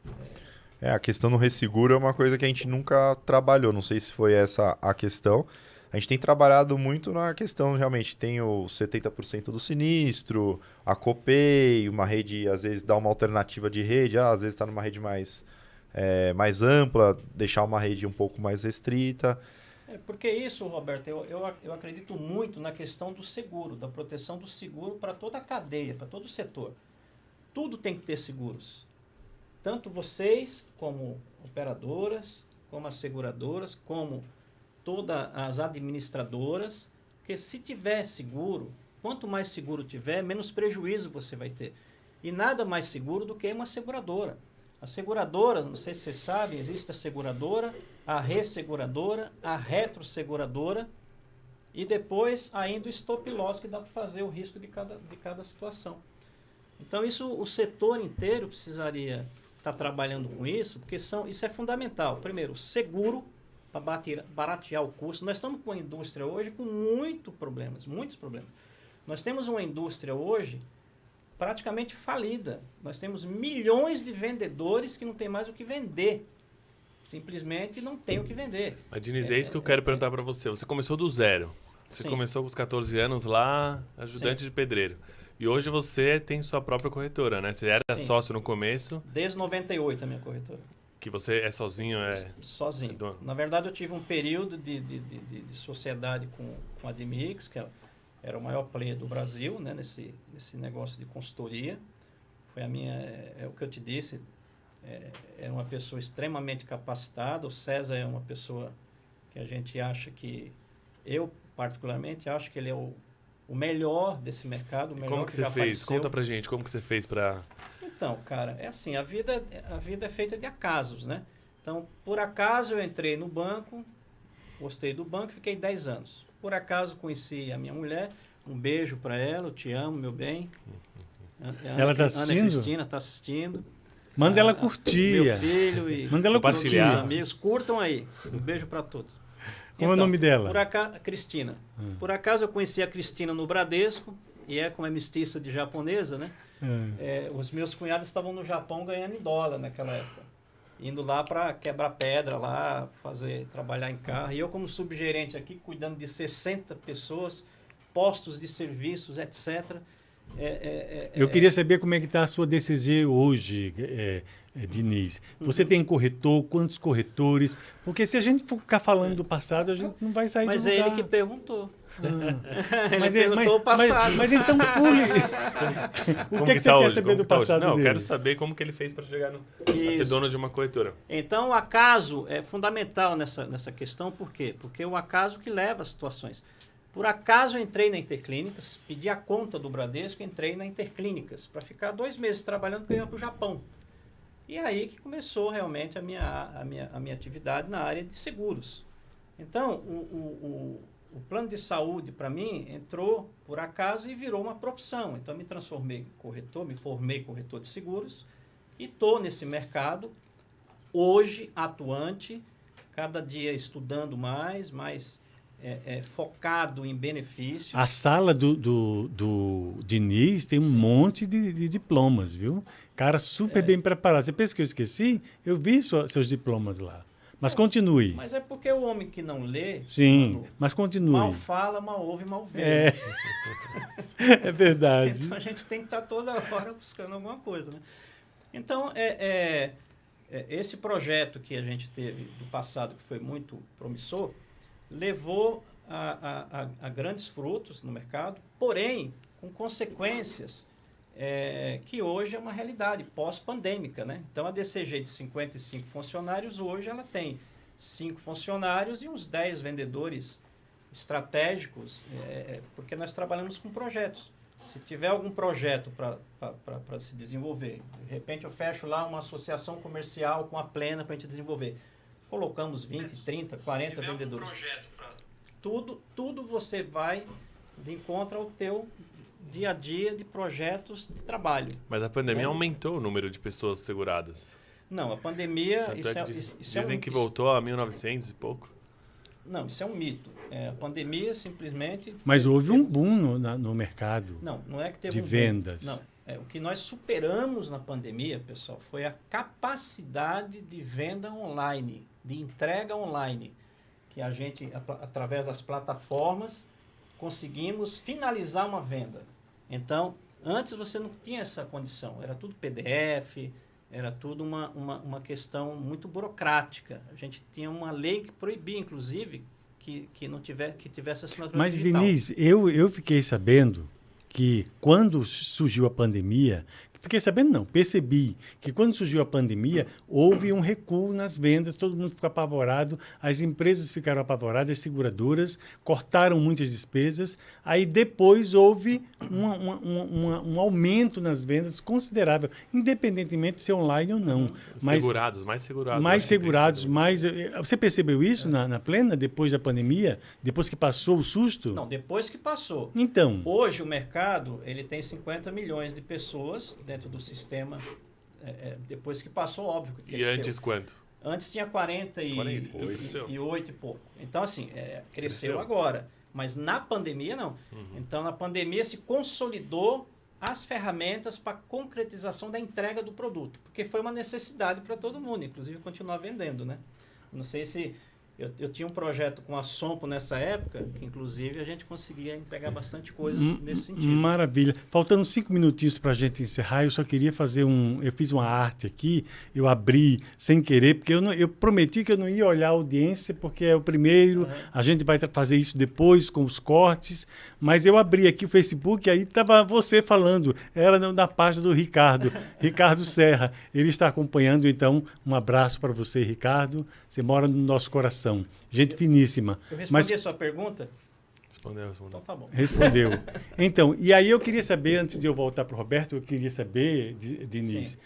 A questão do resseguro é uma coisa que a gente nunca trabalhou, não sei se foi essa a questão. A gente tem trabalhado muito na questão, realmente, tem o 70% do sinistro, a Copay, uma rede, às vezes dá uma alternativa de rede, às vezes está numa rede mais ampla, deixar uma rede um pouco mais restrita. Porque isso, Roberto, eu acredito muito na questão do seguro, da proteção do seguro para toda a cadeia, para todo o setor. Tudo tem que ter seguros. Tanto vocês, como operadoras, como as seguradoras, como todas as administradoras, porque se tiver seguro, quanto mais seguro tiver, menos prejuízo você vai ter. E nada mais seguro do que uma seguradora. A seguradora, não sei se vocês sabem, existe a seguradora, a resseguradora, a retrosseguradora e depois ainda o stop loss, que dá para fazer o risco de cada situação. Então isso, o setor inteiro precisaria estar trabalhando com isso, porque isso é fundamental. Primeiro, seguro, para baratear o custo. Nós estamos com uma indústria hoje com muitos problemas. Nós temos uma indústria hoje praticamente falida. Nós temos milhões de vendedores que não tem mais o que vender. Simplesmente não tem o que vender. Mas, Diniz, é isso que eu quero perguntar para você. Você começou do zero. Você Sim. começou com os 14 anos lá, ajudante de pedreiro. E hoje você tem sua própria corretora, né? Você era sócio no começo. Desde 98 a minha corretora. Que você é sozinho? Sozinho. Na verdade, eu tive um período de sociedade com a Demix, que era o maior player do Brasil, né, nesse negócio de consultoria. Foi o que eu te disse, era uma pessoa extremamente capacitada. O César é uma pessoa que a gente acha que, eu particularmente acho que ele é o melhor desse mercado, o melhor. Como que você fez? Conta pra gente, como que você fez para... Então, cara, é assim, a vida é feita de acasos, né? Então, por acaso eu entrei no banco, gostei do banco, fiquei 10 anos. Por acaso conheci a minha mulher, um beijo para ela, eu te amo, meu bem. Ela está assistindo? Ana Cristina está assistindo. Manda ela curtir. Meu filho e manda ela todos curtir. os amigos, curtam aí. Um beijo para todos. Como é o nome dela? Cristina. Por acaso eu conheci a Cristina no Bradesco, e como é mestiça de japonesa, né? Os meus cunhados estavam no Japão ganhando em dólar naquela época. Indo lá para quebrar pedra lá, trabalhar em carro. E eu como subgerente aqui, cuidando de 60 pessoas, postos de serviços, etc. Eu queria saber como é que está a sua DCG hoje, Diniz. Você tem corretor, quantos corretores? Porque se a gente for ficar falando do passado, a gente não vai sair do lugar. Mas é ele que perguntou. Ele perguntou o passado. Mas então pule. O que você quer saber do passado dele? Não, eu quero dele? saber como que ele fez para chegar a ser dono de uma corretora. Então, o acaso é fundamental nessa questão. Por quê? Porque é o acaso que leva às situações. Por acaso eu entrei na Interclínicas, pedi a conta do Bradesco, entrei na Interclínicas para ficar 2 meses trabalhando, porque eu ia para o Japão. E aí que começou realmente a minha atividade na área de seguros. Então, o plano de saúde, para mim, entrou por acaso e virou uma profissão. Então, me transformei em corretor, me formei corretor de seguros e estou nesse mercado, hoje, atuante, cada dia estudando mais focado em benefícios. A sala do Diniz tem um monte de diplomas, viu? Cara super bem preparado. Você pensa que eu esqueci? Eu vi seus diplomas lá. Mas continue. Mas é porque o homem que não lê... Sim, mas continue. Mal fala, mal ouve, mal vê. É verdade. Então, a gente tem que estar toda hora buscando alguma coisa, né? Então, esse projeto que a gente teve do passado, que foi muito promissor, levou a grandes frutos no mercado, porém, com consequências que hoje é uma realidade pós-pandêmica, né? Então, a DCG de 55 funcionários, hoje ela tem 5 funcionários e uns 10 vendedores estratégicos, porque nós trabalhamos com projetos. Se tiver algum projeto para se desenvolver, de repente eu fecho lá uma associação comercial com a Plena para a gente desenvolver. Colocamos 20, 30, 40 vendedores. Tudo você vai de encontro ao teu dia a dia de projetos de trabalho. Mas a pandemia aumentou o número de pessoas seguradas. Não, a pandemia... Tanto é que isso é dizem que voltou a 1900 e pouco. Não, isso é um mito. A pandemia simplesmente... Mas houve um boom no mercado Não é que teve de vendas. Não, o que nós superamos na pandemia, pessoal, foi a capacidade de venda online, de entrega online, que a gente, através das plataformas, conseguimos finalizar uma venda. Então, antes você não tinha essa condição, era tudo PDF, era tudo uma questão muito burocrática. A gente tinha uma lei que proibia, inclusive, que tivesse assinatura Mas, digital. Diniz, eu fiquei sabendo que quando surgiu a pandemia, percebi que quando surgiu a pandemia, houve um recuo nas vendas, todo mundo ficou apavorado, as empresas ficaram apavoradas, as seguradoras cortaram muitas despesas, aí depois houve um aumento nas vendas considerável, independentemente de ser online ou não. Mas Mais segurados. mais segurados, mais... Você percebeu isso na plena, depois da pandemia? Depois que passou o susto? Não, depois que passou. Então... Hoje o mercado ele tem 50 milhões de pessoas dentro do sistema, depois que passou, óbvio. Que E cresceu. antes quanto? Antes tinha 48 e pouco. Então, assim, cresceu agora. Mas na pandemia, não. Então, na pandemia se consolidou as ferramentas para concretização da entrega do produto. Porque foi uma necessidade para todo mundo, inclusive continuar vendendo, né? Não sei se... Eu tinha um projeto com a Sompo nessa época, que inclusive a gente conseguia entregar bastante coisas nesse sentido. Maravilha. Faltando 5 minutinhos para a gente encerrar, eu só queria fazer eu fiz uma arte aqui, eu abri sem querer, porque eu prometi que eu não ia olhar a audiência, porque é o primeiro, a gente vai fazer isso depois com os cortes, mas eu abri aqui o Facebook e aí estava você falando, era na página do Ricardo Serra. Ele está acompanhando, então um abraço para você, Ricardo. Você mora no nosso coração. Gente finíssima. Eu respondi a sua pergunta? Respondeu. Então tá bom. Respondeu. Então, e aí eu queria saber, antes de eu voltar para o Roberto, eu queria saber, Diniz,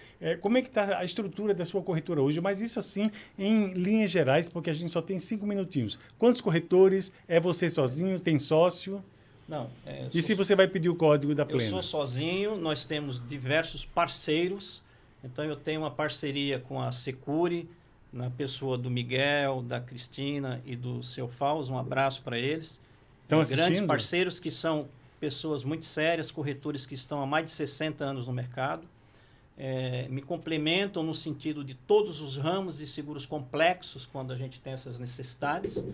como é que está a estrutura da sua corretora hoje, mas isso assim, em linhas gerais, porque a gente só tem 5 minutinhos. Quantos corretores? É você sozinho? Tem sócio? Não. E se você vai pedir o código da Plena? Eu sou sozinho, nós temos diversos parceiros, então eu tenho uma parceria com a Secure, na pessoa do Miguel, da Cristina e do seu Faus, um abraço para eles. Estão grandes assistindo? parceiros que são pessoas muito sérias, corretores que estão há mais de 60 anos no mercado. Me complementam no sentido de todos os ramos de seguros complexos, quando a gente tem essas necessidades.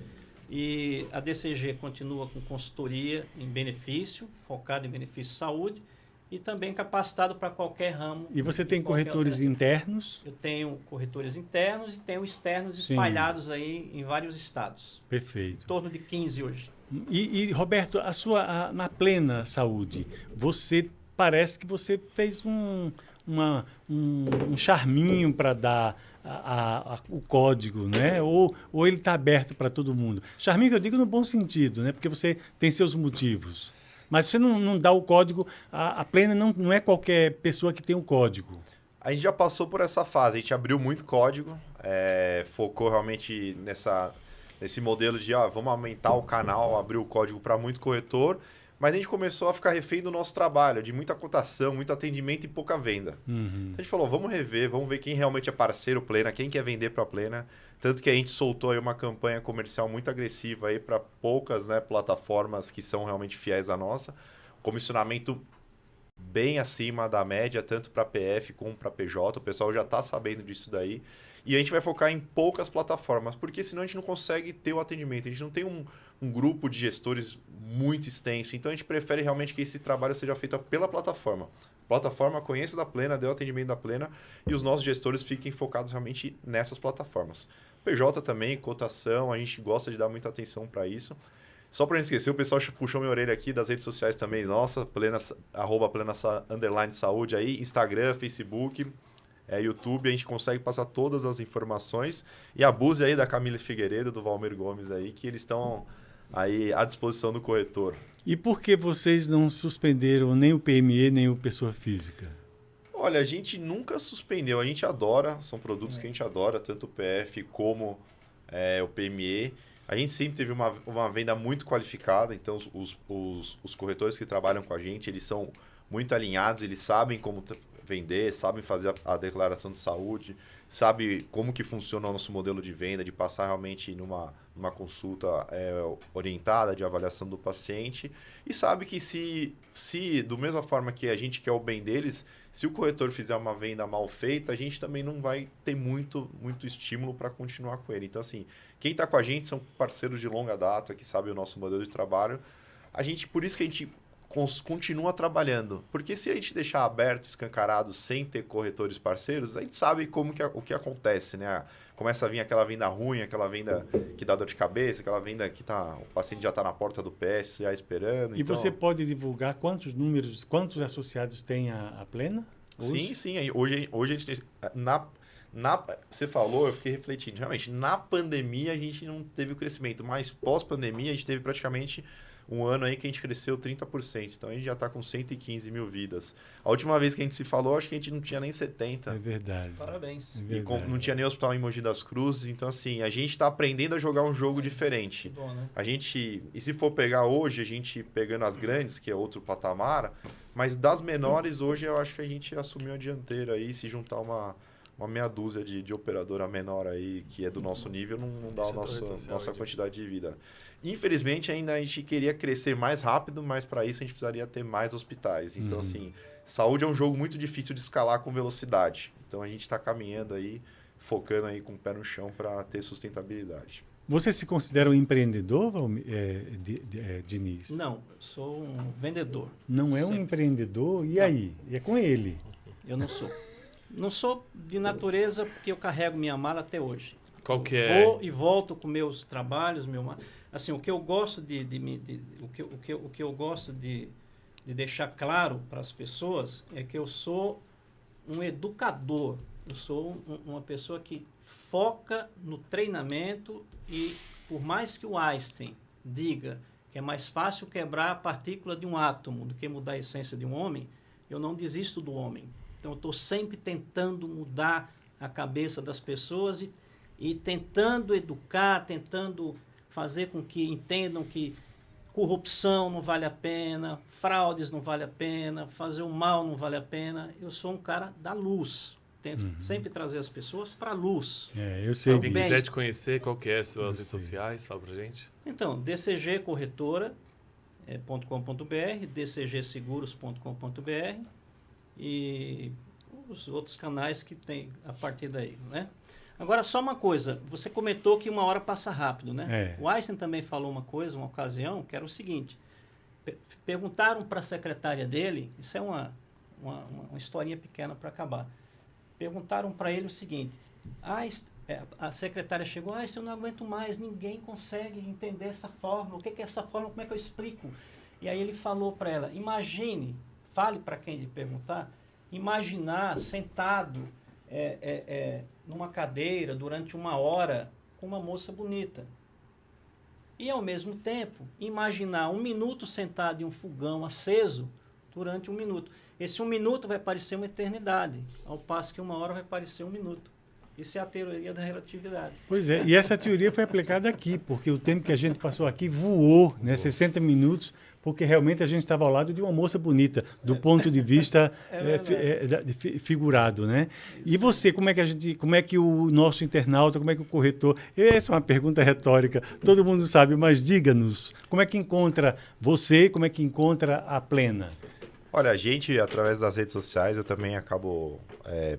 E a DCG continua com consultoria em benefício, focada em benefício de saúde, e também capacitado para qualquer ramo. E você tem corretores internos? Eu tenho corretores internos e tenho externos espalhados aí em vários estados. Perfeito. Em torno de 15 hoje. E Roberto, na Plena Saúde, parece que você fez um charminho para dar o código, né? Ou ele está aberto para todo mundo. Charminho que eu digo no bom sentido, né? Porque você tem seus motivos. Mas você não dá o código, a Plena não é qualquer pessoa que tem o código. A gente já passou por essa fase, a gente abriu muito código, focou realmente nesse modelo de vamos aumentar o canal, abrir o código para muito corretor, mas a gente começou a ficar refém do nosso trabalho, de muita cotação, muito atendimento e pouca venda. Então a gente falou, vamos rever, vamos ver quem realmente é parceiro Plena, quem quer vender para a Plena. Tanto que a gente soltou aí uma campanha comercial muito agressiva aí para poucas, né, plataformas que são realmente fiéis à nossa. Comissionamento bem acima da média, tanto para PF como para PJ. O pessoal já está sabendo disso daí. E a gente vai focar em poucas plataformas, porque senão a gente não consegue ter o atendimento. A gente não tem um grupo de gestores muito extenso. Então a gente prefere realmente que esse trabalho seja feito pela plataforma. Plataforma conheça da Plena, dê o atendimento da Plena e os nossos gestores fiquem focados realmente nessas plataformas. PJ também, cotação, a gente gosta de dar muita atenção para isso. Só para não esquecer, o pessoal puxou minha orelha aqui das redes sociais também, nossa, @plena_saúde aí, Instagram, Facebook, YouTube, a gente consegue passar todas as informações. E abuse aí da Camila Figueiredo, do Valmir Gomes aí, que eles estão aí à disposição do corretor. E por que vocês não suspenderam nem o PME, nem o pessoa física? Olha, a gente nunca suspendeu, a gente adora, são produtos que a gente adora, tanto o PF como o PME. A gente sempre teve uma venda muito qualificada, então os corretores que trabalham com a gente, eles são muito alinhados, eles sabem como vender, sabem fazer a declaração de saúde, sabe como que funciona o nosso modelo de venda, de passar realmente numa consulta orientada de avaliação do paciente, e sabe que se do mesma forma que a gente quer o bem deles, se o corretor fizer uma venda mal feita, a gente também não vai ter muito estímulo para continuar com ele. Então, assim, quem está com a gente são parceiros de longa data, que sabem o nosso modelo de trabalho. Por isso que a gente continua trabalhando. Porque se a gente deixar aberto, escancarado, sem ter corretores parceiros, a gente sabe o que acontece, né? Começa a vir aquela venda ruim, aquela venda que dá dor de cabeça, aquela venda que o paciente já está na porta do PS, já esperando. E então... você pode divulgar quantos associados tem a Plena? Hoje? Sim. Hoje a gente tem... Você falou, eu fiquei refletindo. Realmente, na pandemia a gente não teve o crescimento, mas pós-pandemia a gente teve praticamente um ano aí que a gente cresceu 30%. Então a gente já está com 115 mil vidas. A última vez que a gente se falou, acho que a gente não tinha nem 70. É verdade. Parabéns. É verdade. E não tinha nem hospital em Mogi das Cruzes. Então, assim, a gente está aprendendo a jogar um jogo diferente. Bom, né? E se for pegar hoje, a gente pegando as grandes, que é outro patamar, mas das menores, hoje eu acho que a gente assumiu a dianteira aí. Se juntar uma meia dúzia de operadora menor aí, que é do nosso nível, não dá a nossa quantidade de vida. Infelizmente, ainda a gente queria crescer mais rápido, mas para isso a gente precisaria ter mais hospitais. Então, assim, saúde é um jogo muito difícil de escalar com velocidade. Então, a gente está caminhando aí, focando aí com o pé no chão para ter sustentabilidade. Você se considera um empreendedor, Diniz? Não, eu sou um vendedor. Não é um empreendedor? E aí? E é com ele? Eu não sou. Não sou de natureza porque eu carrego minha mala até hoje. Qual que é? Vou e volto com meus trabalhos, assim, o que eu gosto o que eu gosto de deixar claro para as pessoas é que eu sou um educador. Eu sou uma pessoa que foca no treinamento e por mais que o Einstein diga que é mais fácil quebrar a partícula de um átomo do que mudar a essência de um homem, eu não desisto do homem. Então, eu estou sempre tentando mudar a cabeça das pessoas e tentando educar, tentando fazer com que entendam que corrupção não vale a pena, fraudes não vale a pena, fazer o mal não vale a pena. Eu sou um cara da luz. Tento sempre trazer as pessoas para a luz. Eu sei. Quem quiser te conhecer, qual que é as suas redes sociais? Fala pra gente. Então, dcgcorretora.com.br, dcgseguros.com.br e os outros canais que tem a partir daí, né? Agora, só uma coisa. Você comentou que uma hora passa rápido, né? O Einstein também falou uma coisa, uma ocasião, que era o seguinte. Perguntaram para a secretária dele, isso é uma historinha pequena para acabar. Perguntaram para ele o seguinte, a secretária chegou, eu não aguento mais, ninguém consegue entender essa fórmula, o que é essa fórmula, como é que eu explico? E aí ele falou para ela, fale para quem lhe perguntar, imaginar sentado numa cadeira durante 1 hora com uma moça bonita. E, ao mesmo tempo, imaginar 1 minuto sentado em um fogão aceso durante 1 minuto. Esse 1 minuto vai parecer uma eternidade, ao passo que 1 hora vai parecer 1 minuto. Isso é a teoria da relatividade. Pois é, e essa teoria foi aplicada aqui, porque o tempo que a gente passou aqui voou, né, 60 minutos, porque realmente a gente estava ao lado de uma moça bonita, do ponto de vista figurado, né? E você, como é que o nosso internauta, como é que o corretor... Essa é uma pergunta retórica, todo mundo sabe, mas diga-nos, como é que encontra você, como é que encontra a Plena? Olha, a gente, através das redes sociais, eu também acabo,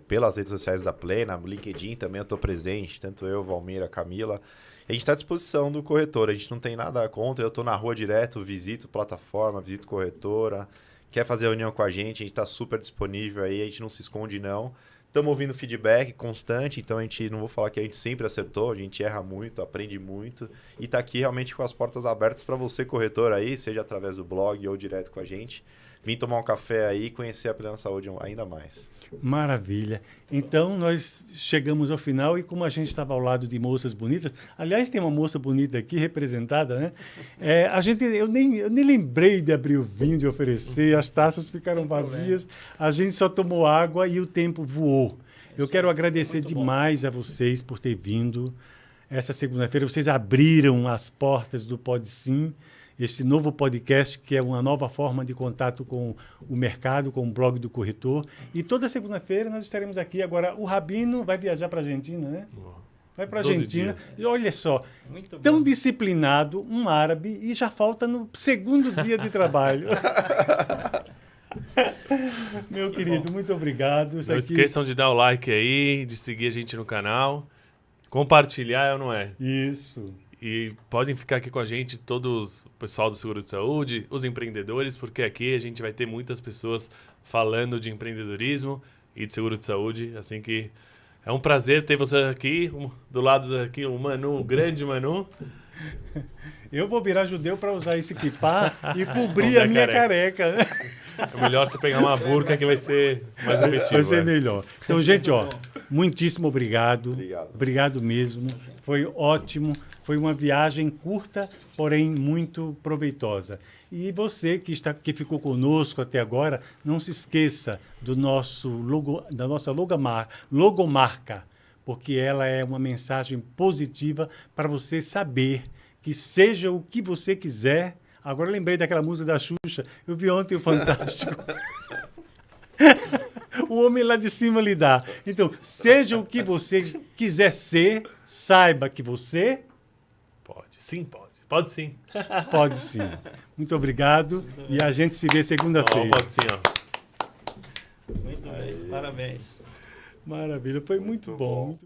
pelas redes sociais da Plena, no LinkedIn também eu estou presente, tanto eu, Valmir, Camila. A gente está à disposição do corretor, a gente não tem nada contra, eu estou na rua direto, visito plataforma, visito corretora, quer fazer reunião com a gente está super disponível aí, a gente não se esconde não. Estamos ouvindo feedback constante, então não vou falar que a gente sempre acertou, a gente erra muito, aprende muito e está aqui realmente com as portas abertas para você, corretor aí, seja através do blog ou direto com a gente. Vim tomar um café aí e conhecer a Plena Saúde ainda mais. Maravilha. Então, nós chegamos ao final e como a gente estava ao lado de moças bonitas, aliás, tem uma moça bonita aqui representada, né? Eu nem lembrei de abrir o vinho, de oferecer, as taças ficaram vazias, a gente só tomou água e o tempo voou. Eu quero agradecer demais a vocês por ter vindo. essa segunda-feira. Vocês abriram as portas do Pode Sim, esse novo podcast que é uma nova forma de contato com o mercado, com o blog do corretor. E toda segunda-feira nós estaremos aqui. Agora, o Rabino vai viajar para a Argentina, né? Vai para a 12 Argentina. dias. E olha só, Muito tão bom. disciplinado, um árabe, e já falta no segundo dia de trabalho. Meu querido, muito obrigado. Isso Não aqui- esqueçam de dar o like aí, de seguir a gente no canal, compartilhar, ou não é? Isso. E podem ficar aqui com a gente, todos o pessoal do Seguro de Saúde, os empreendedores, porque aqui a gente vai ter muitas pessoas falando de empreendedorismo e de seguro de saúde, assim que é um prazer ter você aqui, do lado daqui, o Manu, o grande Manu. Eu vou virar judeu para usar esse kippah e cobrir Esconder a a minha careca. Né? É melhor você pegar uma burca que vai ser mais efetivo. Vai ser né? melhor. Então, gente, ó, muitíssimo obrigado. Obrigado. Obrigado mesmo. Foi ótimo. Foi uma viagem curta, porém muito proveitosa. E você que ficou conosco até agora, não se esqueça do nosso da nossa logomarca, porque ela é uma mensagem positiva para você saber que seja o que você quiser. Agora eu lembrei daquela música da Xuxa. Eu vi ontem o Fantástico. O homem lá de cima lhe dá. Então, seja o que você quiser ser, saiba que você Pode, sim, pode. Pode sim. pode sim. Muito obrigado e a gente se vê Ó, segunda-feira. pode sim, ó. Muito bem. Parabéns. Maravilha, foi muito bom.